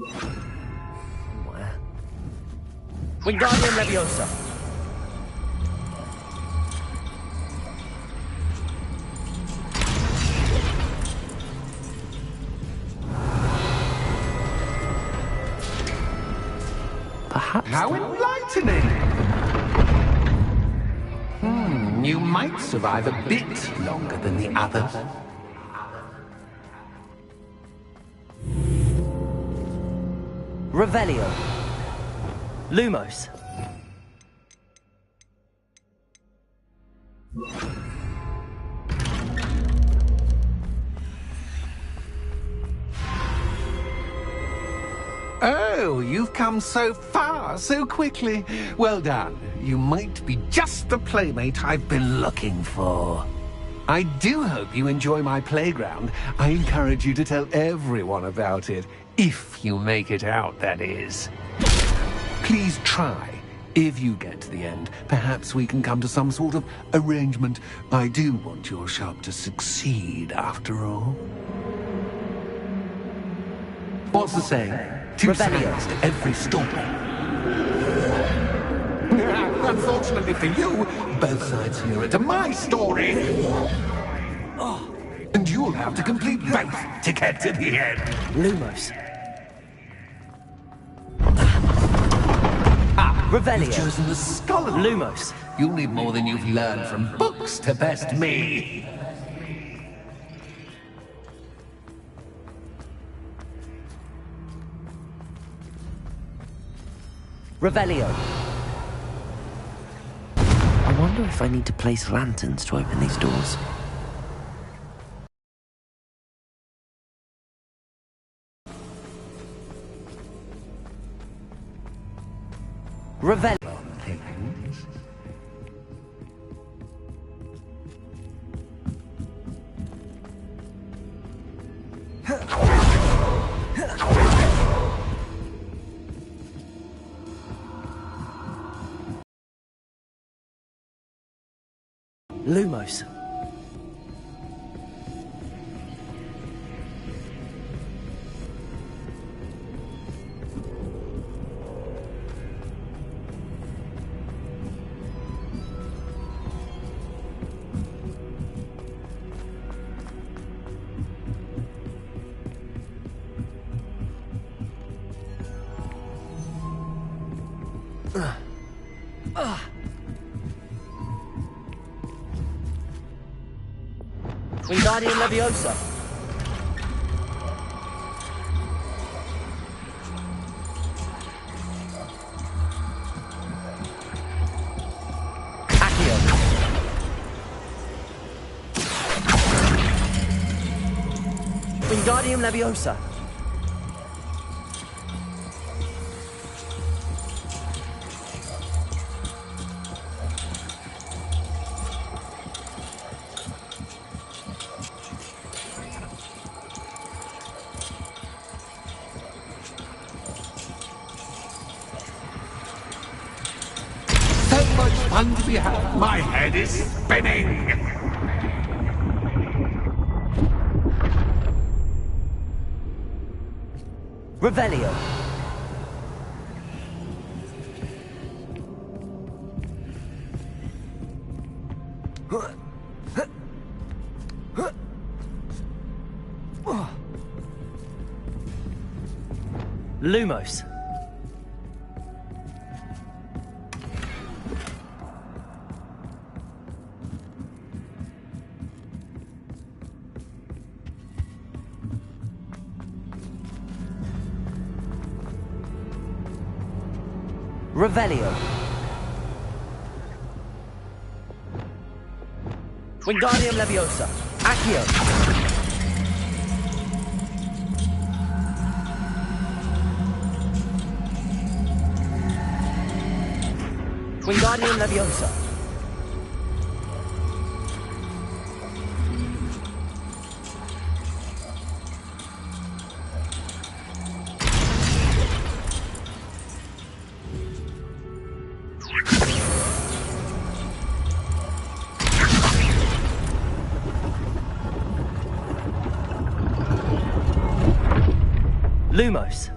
Somewhere. Wingardium Leviosa. Perhaps. How enlightening! You might survive a bit longer than the others. Revelio. Lumos. Oh, you've come so far so quickly. Well done. You might be just the playmate I've been looking for. I do hope you enjoy my playground. I encourage you to tell everyone about it. If you make it out, that is. Please try. If you get to the end, perhaps we can come to some sort of arrangement. I do want your shop to succeed, after all. What's the saying? Two sides to every story. Unfortunately for you, both sides hear it to my story. Oh. And you'll have to complete both to get to the end. Lumos. Revelio. You've chosen the scholar. Lumos. You'll need more than you've learned from books to best me. Revelio. I wonder if I need to place lanterns to open these doors. Revelio. Lumos. Wingardium Leviosa. Accio. Wingardium Leviosa. Fun to be had. My head is spinning. Revelio. Lumos. Revelio. Wingardium Leviosa. Accio. Wingardium Leviosa. Lumos.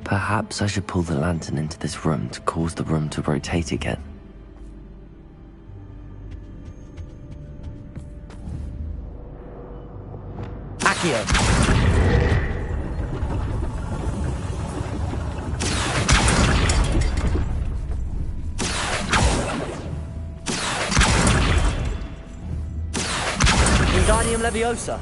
Perhaps I should pull the lantern into this room to cause the room to rotate again. Accio. Wingardium Leviosa.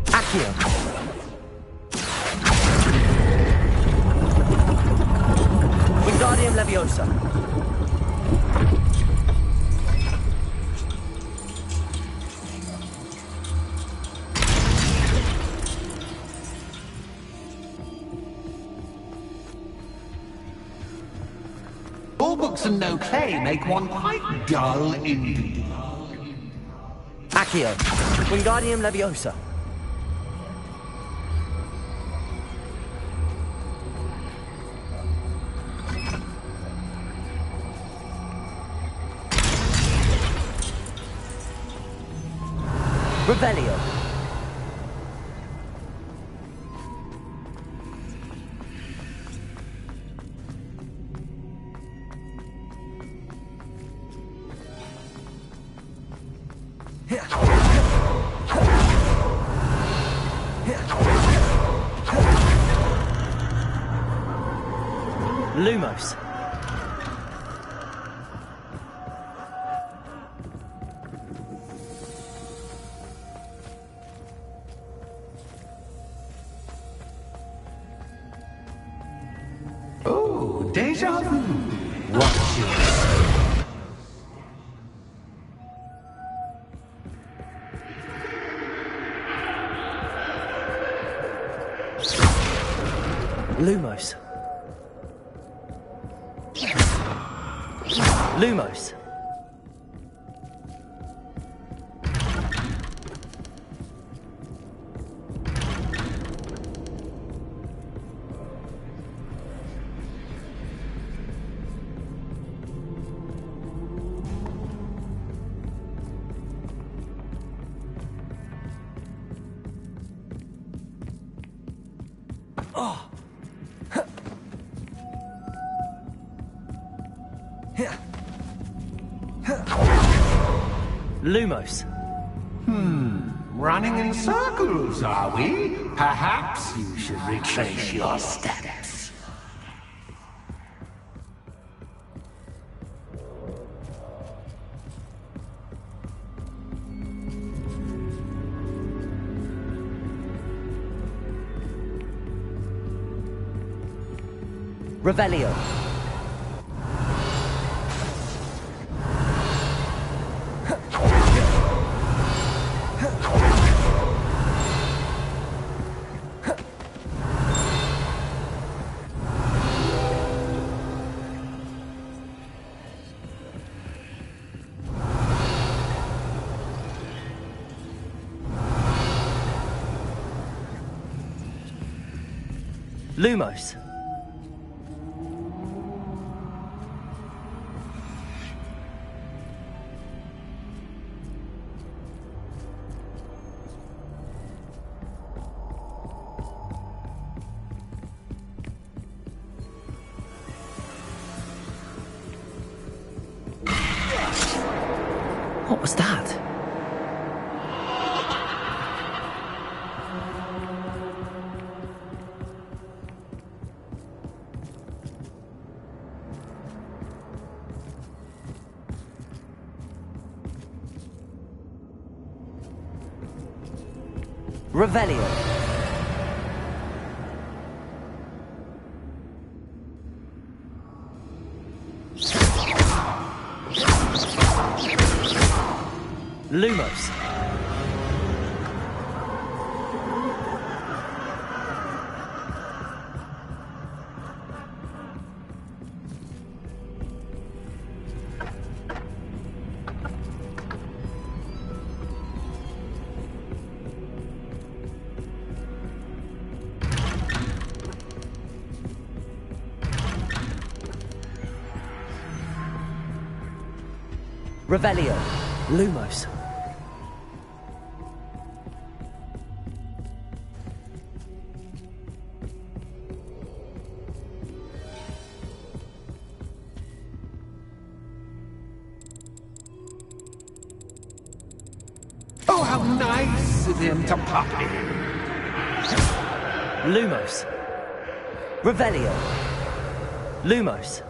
Accio. Wingardium Leviosa. All books and no clay make one quite dull indeed. Accio. Wingardium Leviosa. Revelio. Lumos. Oh, deja vu. What's yours? Lumos. Lumos. Oh. Lumos. Running in circles, are we? Perhaps you should retrace your steps. Revelio. Lumos. What was that? Revelio. Lumos. Revelio. Lumos. Oh, how nice of him to pop in. Lumos. Revelio. Lumos.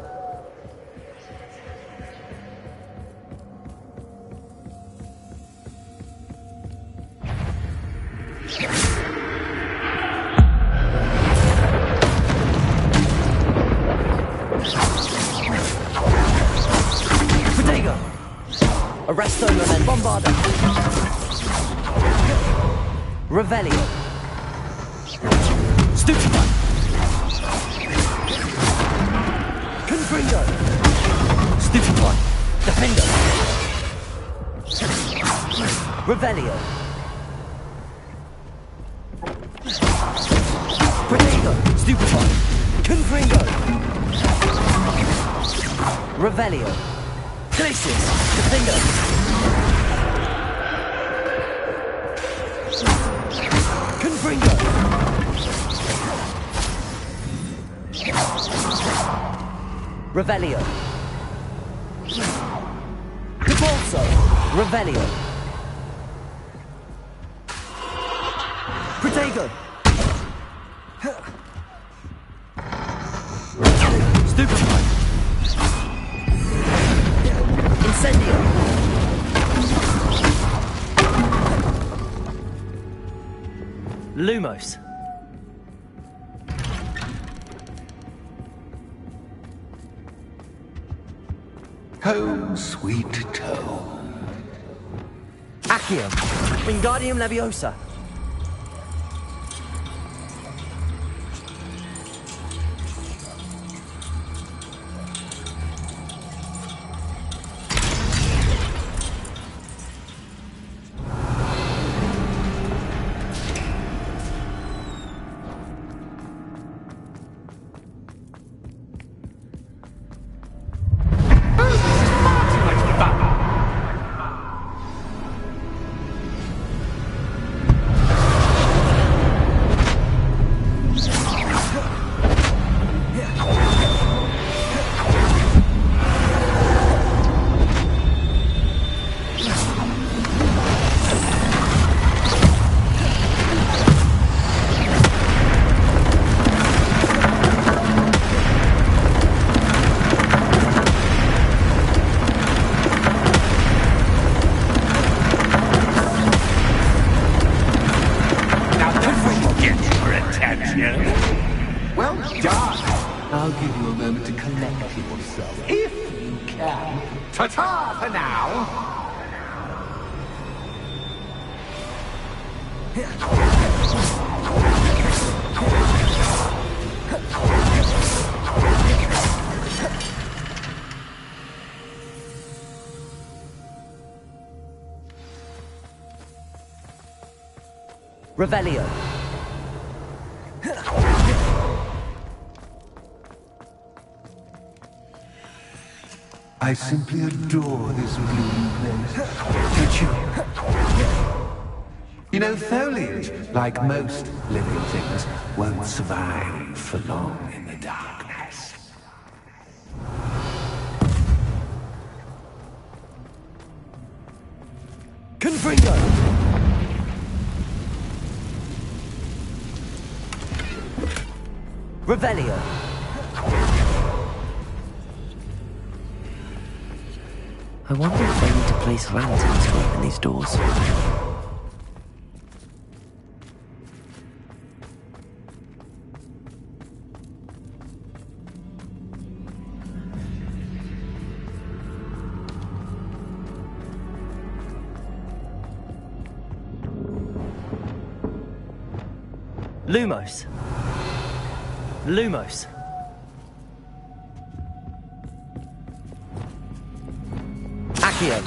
Protego. Arresto and Bombarda. Revelio. Stupefy. Confringo. Stupefy. Defendo. Revelio. Protego. Stupefy. Confringo. Revelio. Glacius. Defendo. Confringo. Revelio. Cabalso. Revelio. Fuego! Stupefy! Incendio! Lumos! Home, sweet home. Accio! Wingardium Leviosa! Well done. I'll give you a moment to collect yourself, if you can. Ta-ta for now. Revelio. I simply adore this blooming place. Don't you? You know, foliage, like most living things, won't survive for long in the darkness. Confringo! Revelio. I wonder if they need to place lanterns to open these doors. Lumos. Lumos. Accio.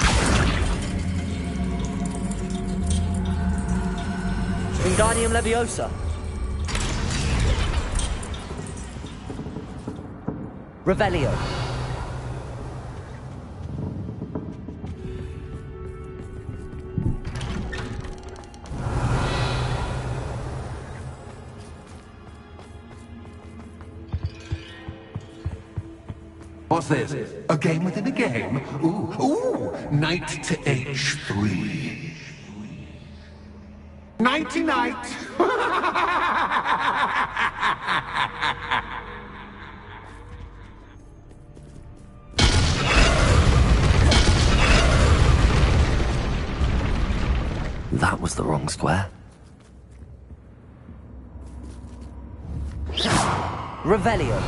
Wingardium Leviosa. Revelio. What's this? A game within a game? Ooh, knight to H3. Nighty-night! That was the wrong square. Revelio.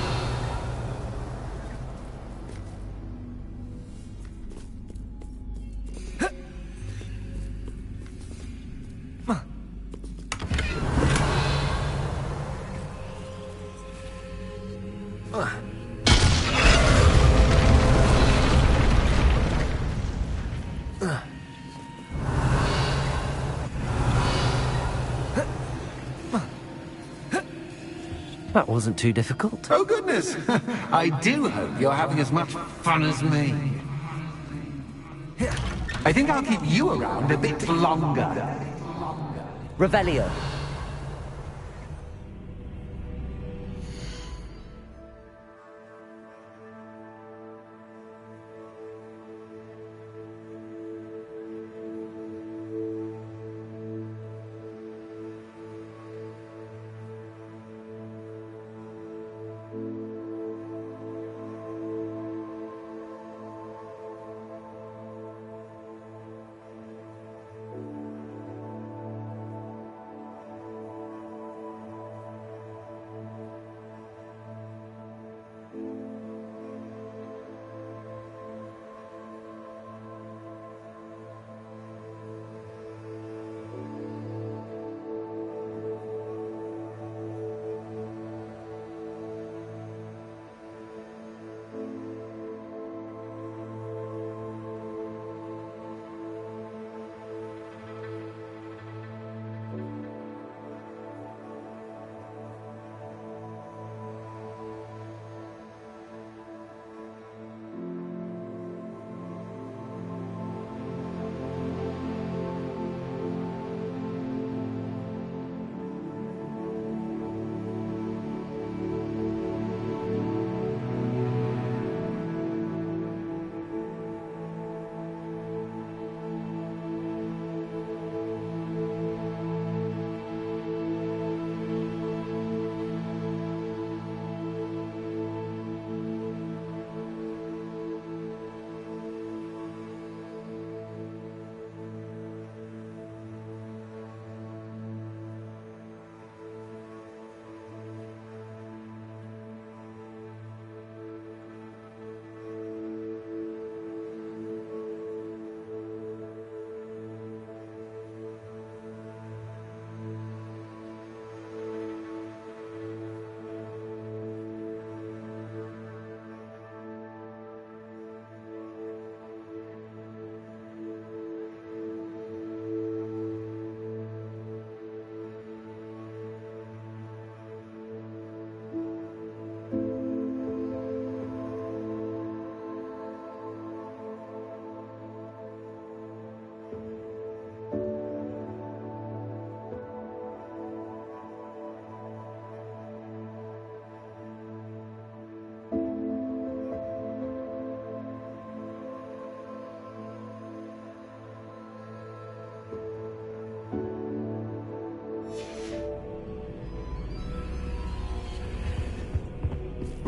That wasn't too difficult. Oh, goodness! I do hope you're having as much fun as me. I think I'll keep you around a bit longer. Revelio.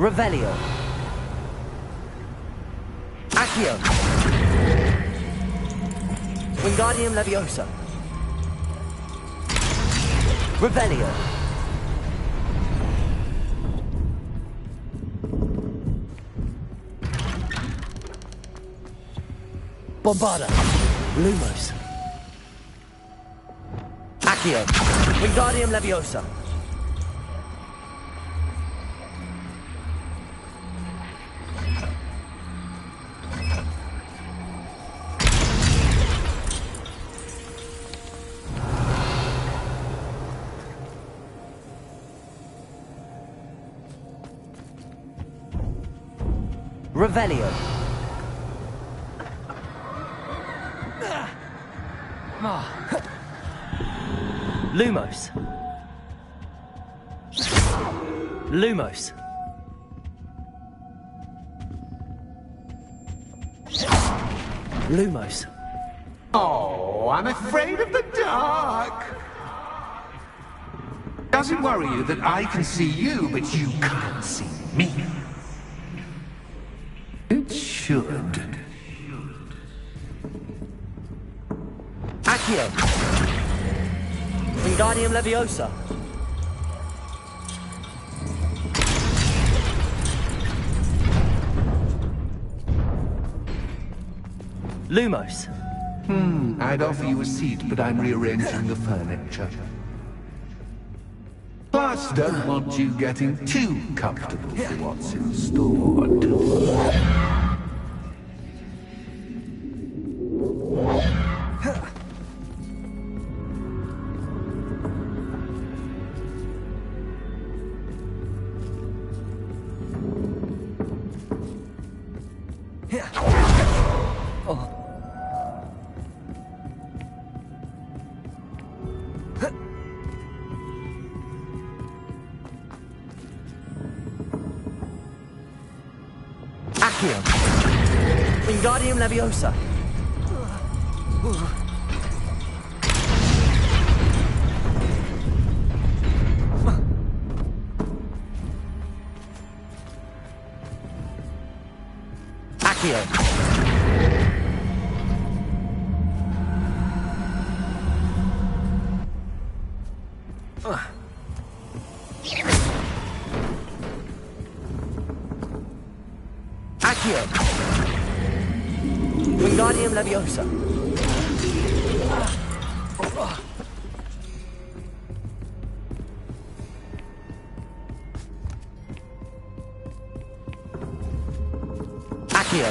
Revelio. Accio. Wingardium Leviosa. Revelio. Bombarda. Lumos. Accio. Wingardium Leviosa. Revelio. Lumos. Lumos. Lumos. Oh, I'm afraid of the dark. Does it worry you that I can see you, but you can't see me? It should. Accio. Wingardium Leviosa. Lumos. I'd offer you a seat, but I'm rearranging the furniture. Plus, don't want you getting too comfortable for what's in store. Accio. Wingardium Leviosa. Accio. Accio. Wingardium Leviosa. Accio.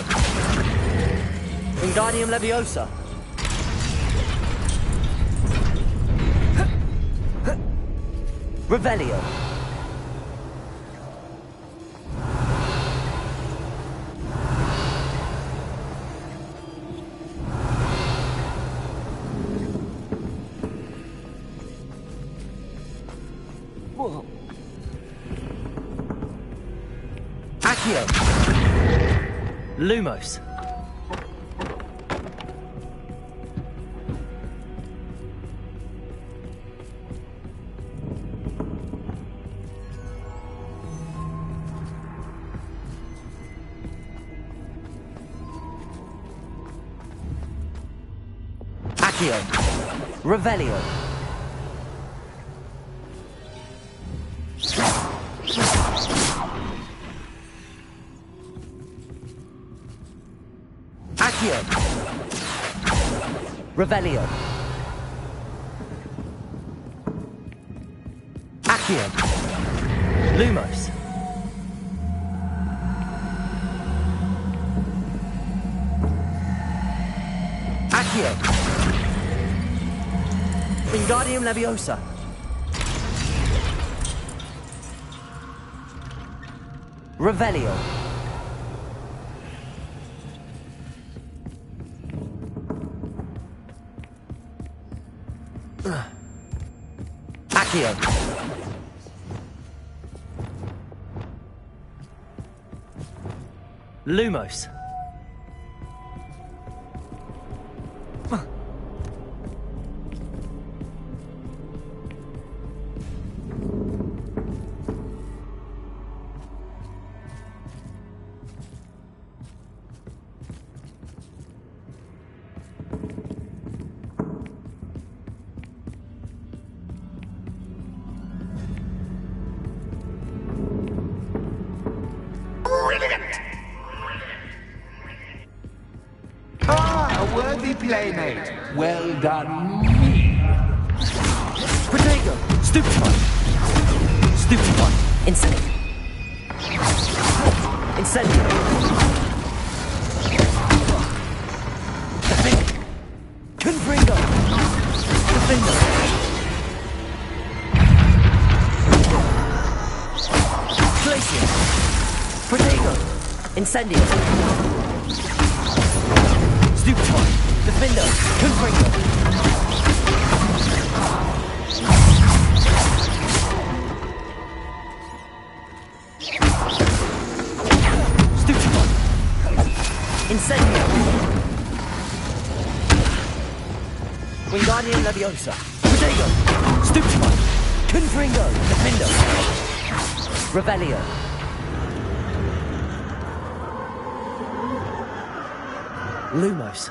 Wingardium Leviosa. Revelio. Accio. Lumos. Accio. Revelio. Accio. Revelio. Accio. Lumos. Accio. Wingardium Leviosa. Revelio. Accio. Lumos. playmate. Well done, me. Protego! Stupid one! Stupid one! Incendio! Incendio! Confringo! Defendo! Glacier! Protego! Incendio! Stupid one! Defendo! Confringo! Incendio! Wingardium Leviosa! Protego! Stupefy! Confringo! Defendo! Revelio! Lumos!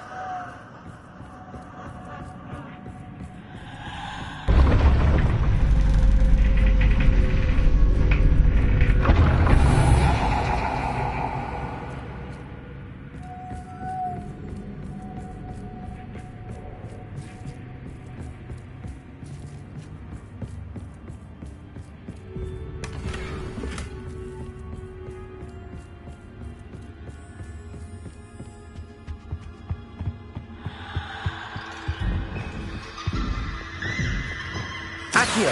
Accio!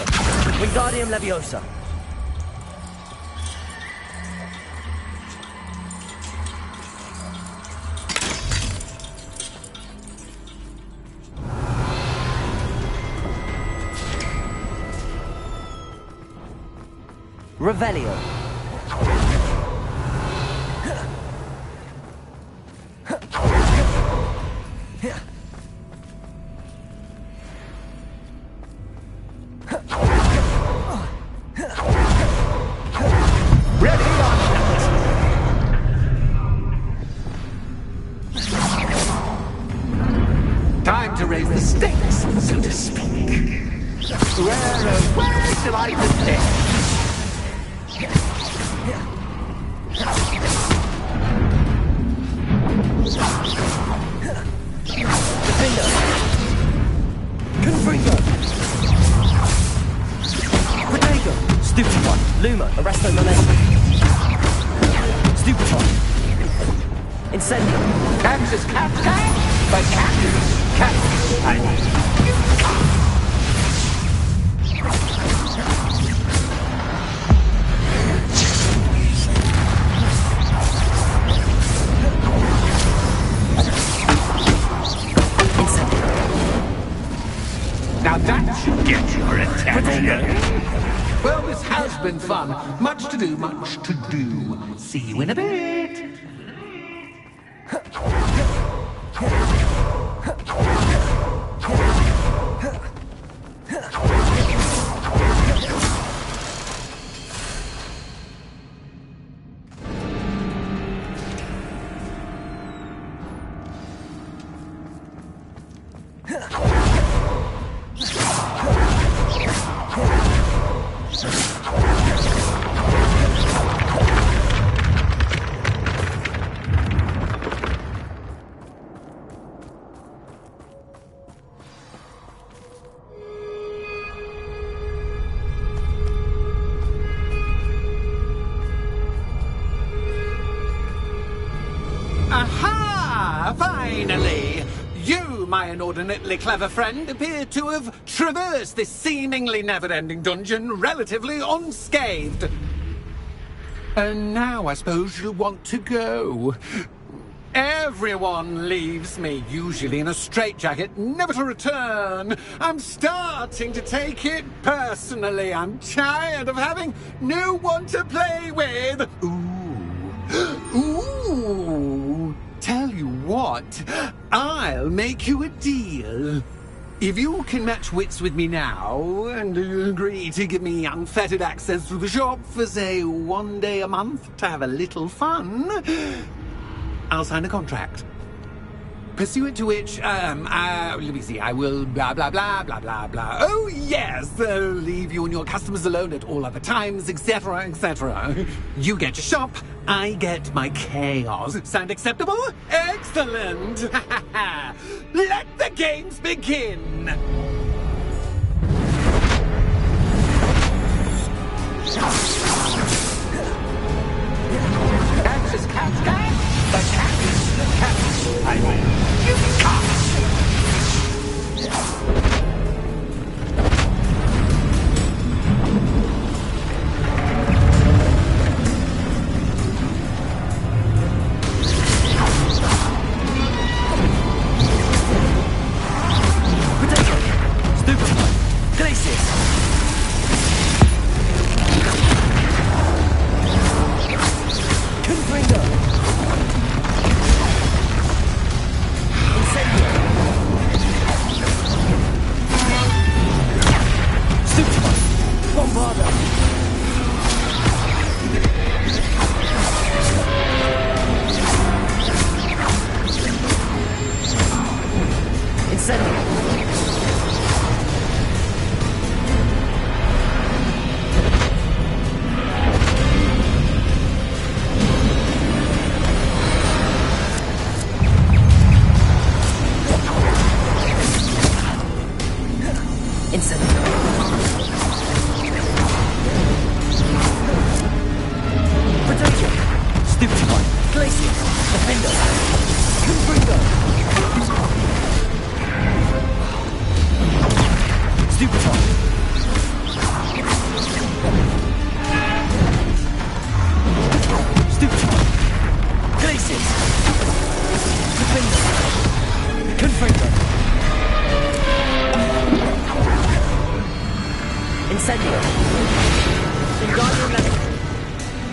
Wingardium Leviosa! Revelio! Time to raise the stakes, so to speak. Where shall I begin? Defendo! Confringo! Protego! Stupid one! Luma! Arresto Momentum! Stupid one! Incendio! Kansas Captain, but Kansas Captain, I need. Now that should get your attention. Well, this has been fun. Much to do, much to do. See you in a bit. Aha! Finally! You, my inordinately clever friend, appear to have traversed this seemingly never-ending dungeon relatively unscathed. And now I suppose you'll want to go. Everyone leaves me, usually in a straitjacket, never to return. I'm starting to take it personally. I'm tired of having no one to play with. Ooh. Tell you what, I'll make you a deal. If you can match wits with me now, and agree to give me unfettered access to the shop for, say, 1 day a month to have a little fun, I'll sign a contract. pursuant to which, let me see, I will blah, blah, blah, blah, blah, blah. Oh, yes, leave you and your customers alone at all other times, etc., etc. You get your shop, I get my chaos. Sound acceptable? Excellent! Let the games begin! Catch is catch, catch! The cat is the cat! I will. You can't!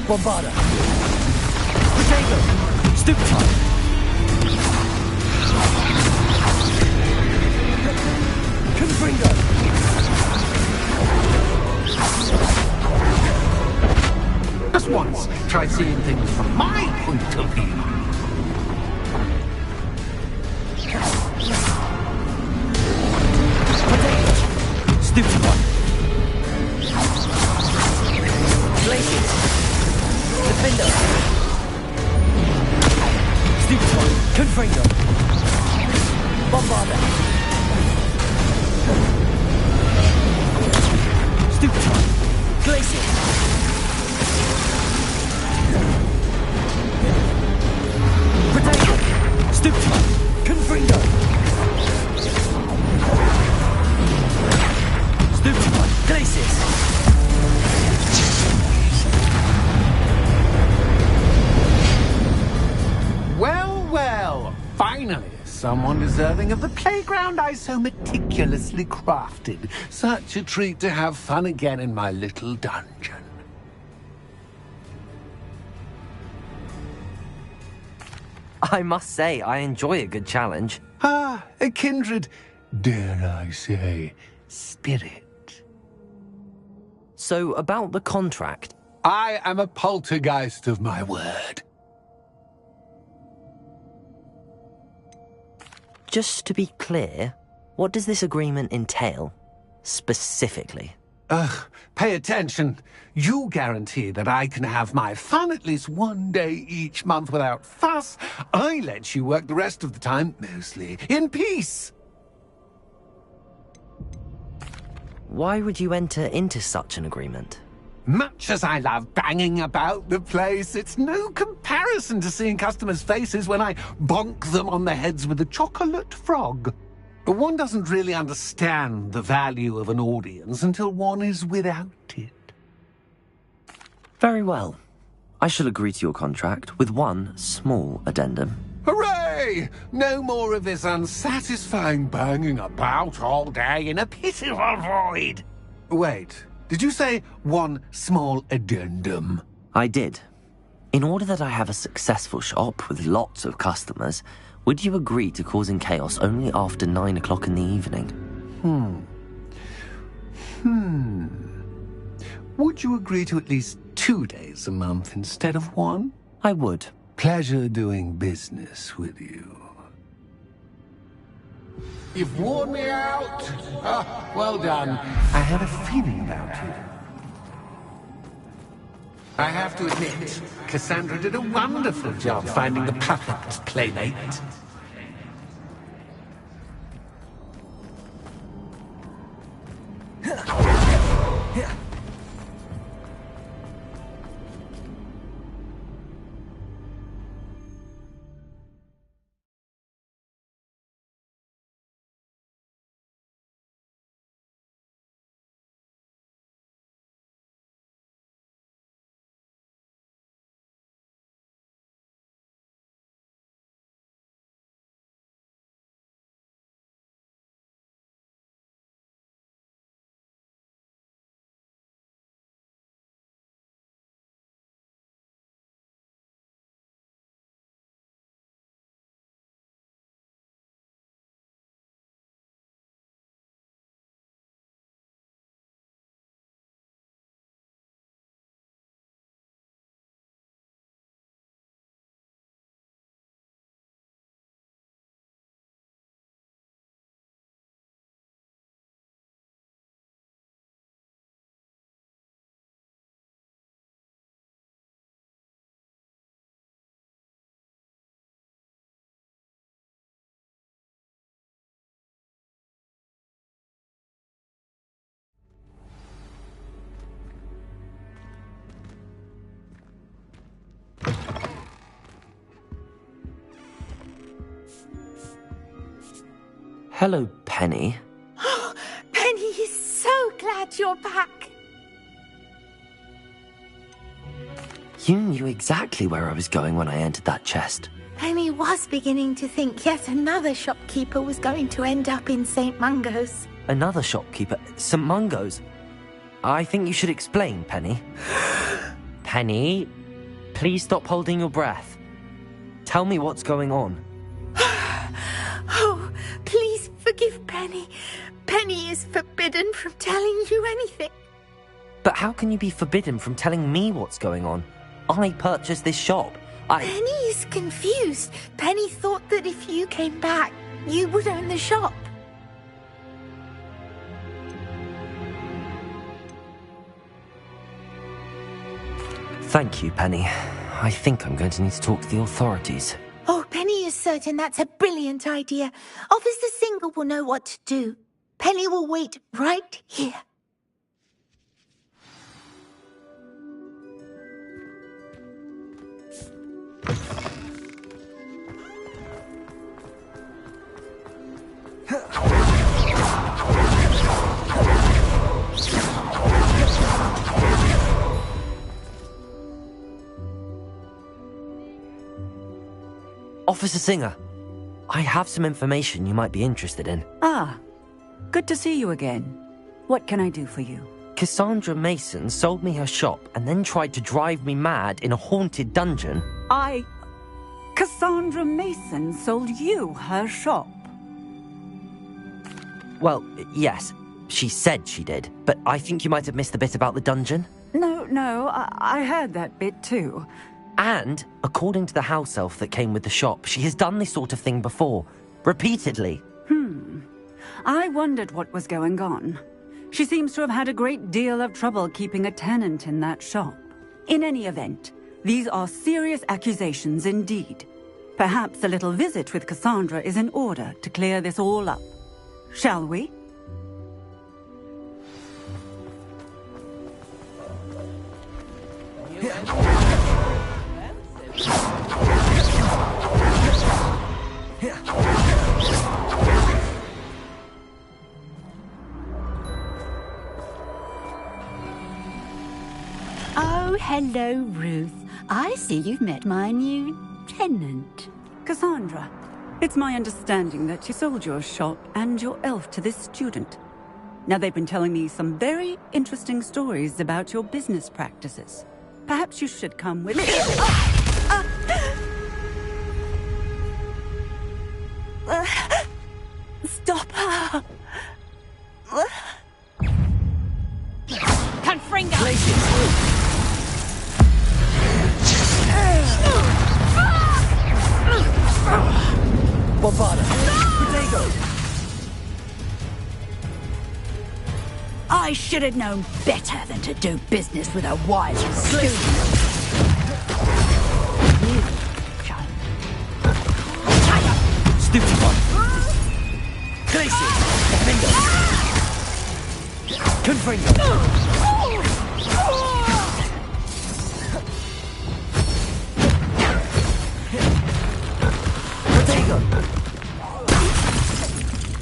Bombarda. Potato. Stupefy. Confringo. Just once, try seeing things from my point of view. Potato. Stupefy. Glaciers. Defender. Stupefy. Confringo. Bombarda. Stupefy. Glacier. Potato. Stupefy. Confringo. Stupefy. Glaciers. Well, finally, someone deserving of the playground I so meticulously crafted. Such a treat to have fun again in my little dungeon. I must say, I enjoy a good challenge. Ah, a kindred, dare I say, spirit. So, about the contract. I am a poltergeist of my word. Just to be clear, what does this agreement entail, specifically? Pay attention. You guarantee that I can have my fun at least one day each month without fuss. I let you work the rest of the time, mostly in peace. Why would you enter into such an agreement? Much as I love banging about the place, it's no comparison to seeing customers' faces when I bonk them on the heads with a chocolate frog. One doesn't really understand the value of an audience until one is without it. Very well. I shall agree to your contract with one small addendum. Hooray! No more of this unsatisfying banging about all day in a pitiful void. Wait. Did you say one small addendum? I did. In order that I have a successful shop with lots of customers, would you agree to causing chaos only after 9 o'clock in the evening? Would you agree to at least 2 days a month instead of one? I would. Pleasure doing business with you. You've worn me out. Ah, well done. I had a feeling about you. I have to admit, Cassandra did a wonderful job finding the perfect playmate. Hello, Penny. Penny is so glad you're back. You knew exactly where I was going when I entered that chest. Penny was beginning to think yet another shopkeeper was going to end up in St. Mungo's. Another shopkeeper? St. Mungo's? I think you should explain, Penny. Penny, please stop holding your breath. Tell me what's going on. Oh, please forgive Penny. Penny is forbidden from telling you anything. But how can you be forbidden from telling me what's going on? I purchased this shop. Penny is confused. Penny thought that if you came back, you would own the shop. Thank you, Penny. I think I'm going to need to talk to the authorities. Oh, Penny is certain that's a brilliant idea. Officer Single will know what to do. Penny will wait right here. Officer Singer, I have some information you might be interested in. Ah, good to see you again. What can I do for you? Cassandra Mason sold me her shop and then tried to drive me mad in a haunted dungeon. Cassandra Mason sold you her shop? Well, yes, she said she did, but I think you might have missed the bit about the dungeon. No, I heard that bit too. And, according to the house elf that came with the shop, she has done this sort of thing before. Repeatedly. I wondered what was going on. She seems to have had a great deal of trouble keeping a tenant in that shop. In any event, these are serious accusations indeed. Perhaps a little visit with Cassandra is in order to clear this all up. Shall we? Oh, hello, Ruth. I see you've met my new tenant. Cassandra, it's my understanding that you sold your shop and your elf to this student. Now, they've been telling me some very interesting stories about your business practices. Perhaps you should come with me. Stop her! Confringo! Bombada! Protego! I should have known better than to do business with a wily student. Stupid one. Glacier. Defender. Confringo.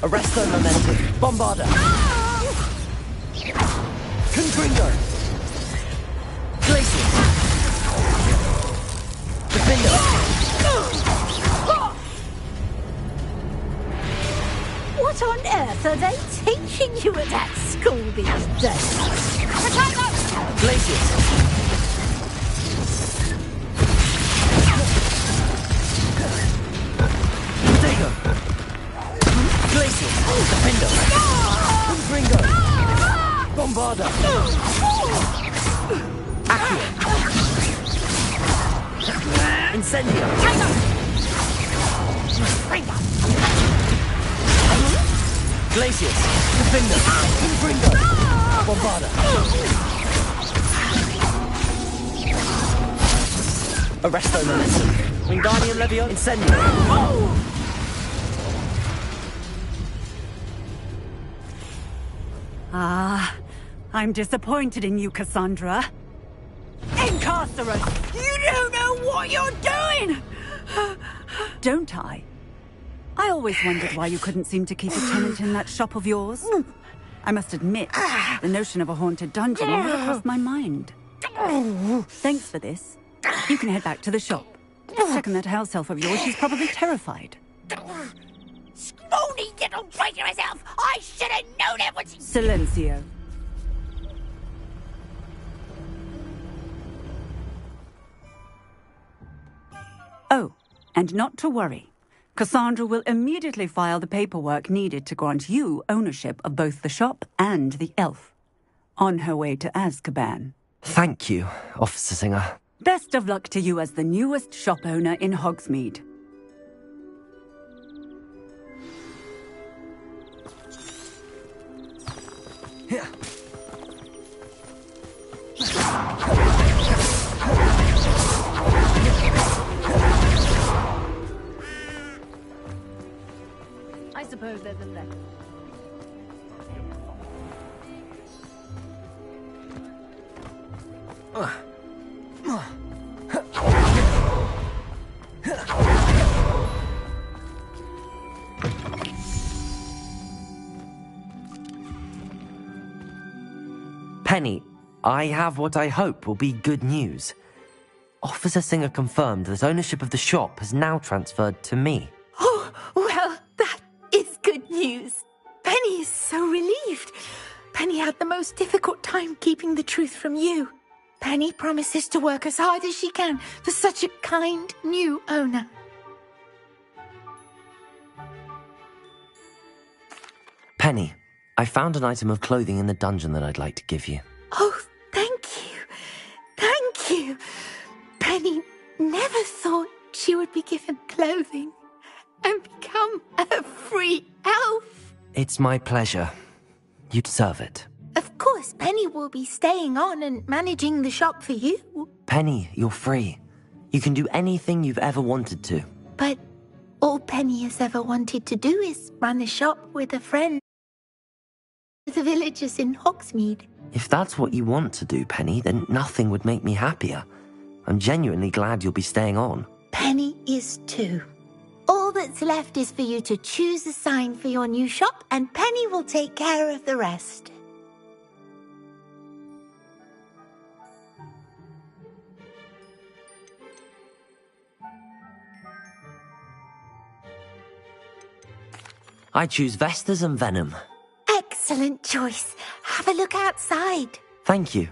Arresto Momentum. Bombarda. Confringo. Glacier. Defender. What on earth are they teaching you at that school these days? Glaciers. Potato. Glaciers. Defender. Confringo. Bombarda. Accio. Incendio. Glaciers. Defender. Confringo. Bombarda. Arresto Momentum. Wingardium Leviosa. Incendio. Ah, I'm disappointed in you, Cassandra. Incarcerate! You don't know what you're doing! Don't I? I always wondered why you couldn't seem to keep a tenant in that shop of yours. I must admit, the notion of a haunted dungeon never crossed my mind. Thanks for this. You can head back to the shop. Checking that house elf of yours, she's probably terrified. Scrawny little traitorous elf! I should have known it was... Silencio. Oh, and not to worry. Cassandra will immediately file the paperwork needed to grant you ownership of both the shop and the elf. On her way to Azkaban. Thank you, Officer Singer. Best of luck to you as the newest shop owner in Hogsmeade. I suppose there's a left. Penny, I have what I hope will be good news. Officer Singer confirmed that ownership of the shop has now transferred to me. Oh, well, that is good news. Penny is so relieved. Penny had the most difficult time keeping the truth from you. Penny promises to work as hard as she can for such a kind new owner. Penny, I found an item of clothing in the dungeon that I'd like to give you. Oh, thank you. Thank you. Penny never thought she would be given clothing and become a free elf. It's my pleasure. You deserve it. Of course, Penny will be staying on and managing the shop for you. Penny, you're free. You can do anything you've ever wanted to. But all Penny has ever wanted to do is run a shop with a friend. The villagers in Hogsmeade. If that's what you want to do, Penny, then nothing would make me happier. I'm genuinely glad you'll be staying on. Penny is too. All that's left is for you to choose a sign for your new shop, and Penny will take care of the rest. I choose Vestas and Venom. Excellent choice. Have a look outside. Thank you.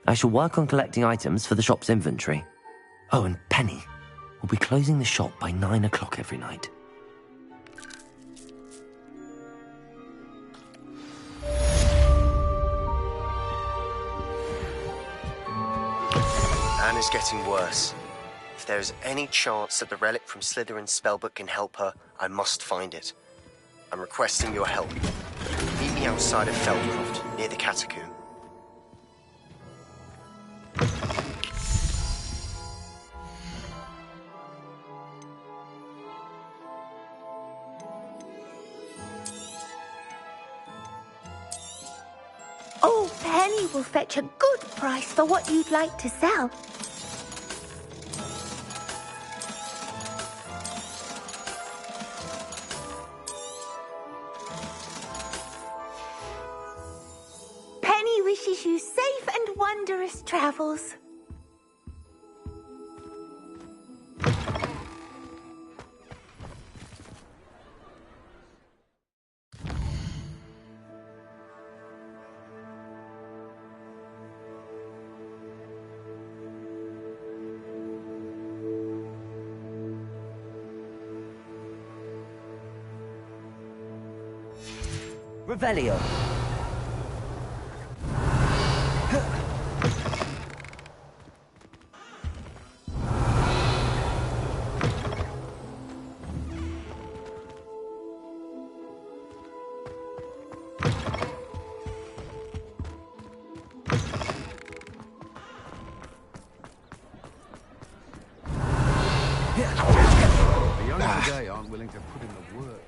I shall work on collecting items for the shop's inventory. Oh, and Penny, we'll be closing the shop by 9 o'clock every night. Anne is getting worse. If there is any chance that the relic from Slytherin's spellbook can help her, I must find it. I'm requesting your help. Meet me outside of Feldcroft, near the catacomb. Oh, Penny will fetch a good price for what you'd like to sell. Penny wishes you safe and wondrous travels. Revelio. The young today aren't willing to put in the work.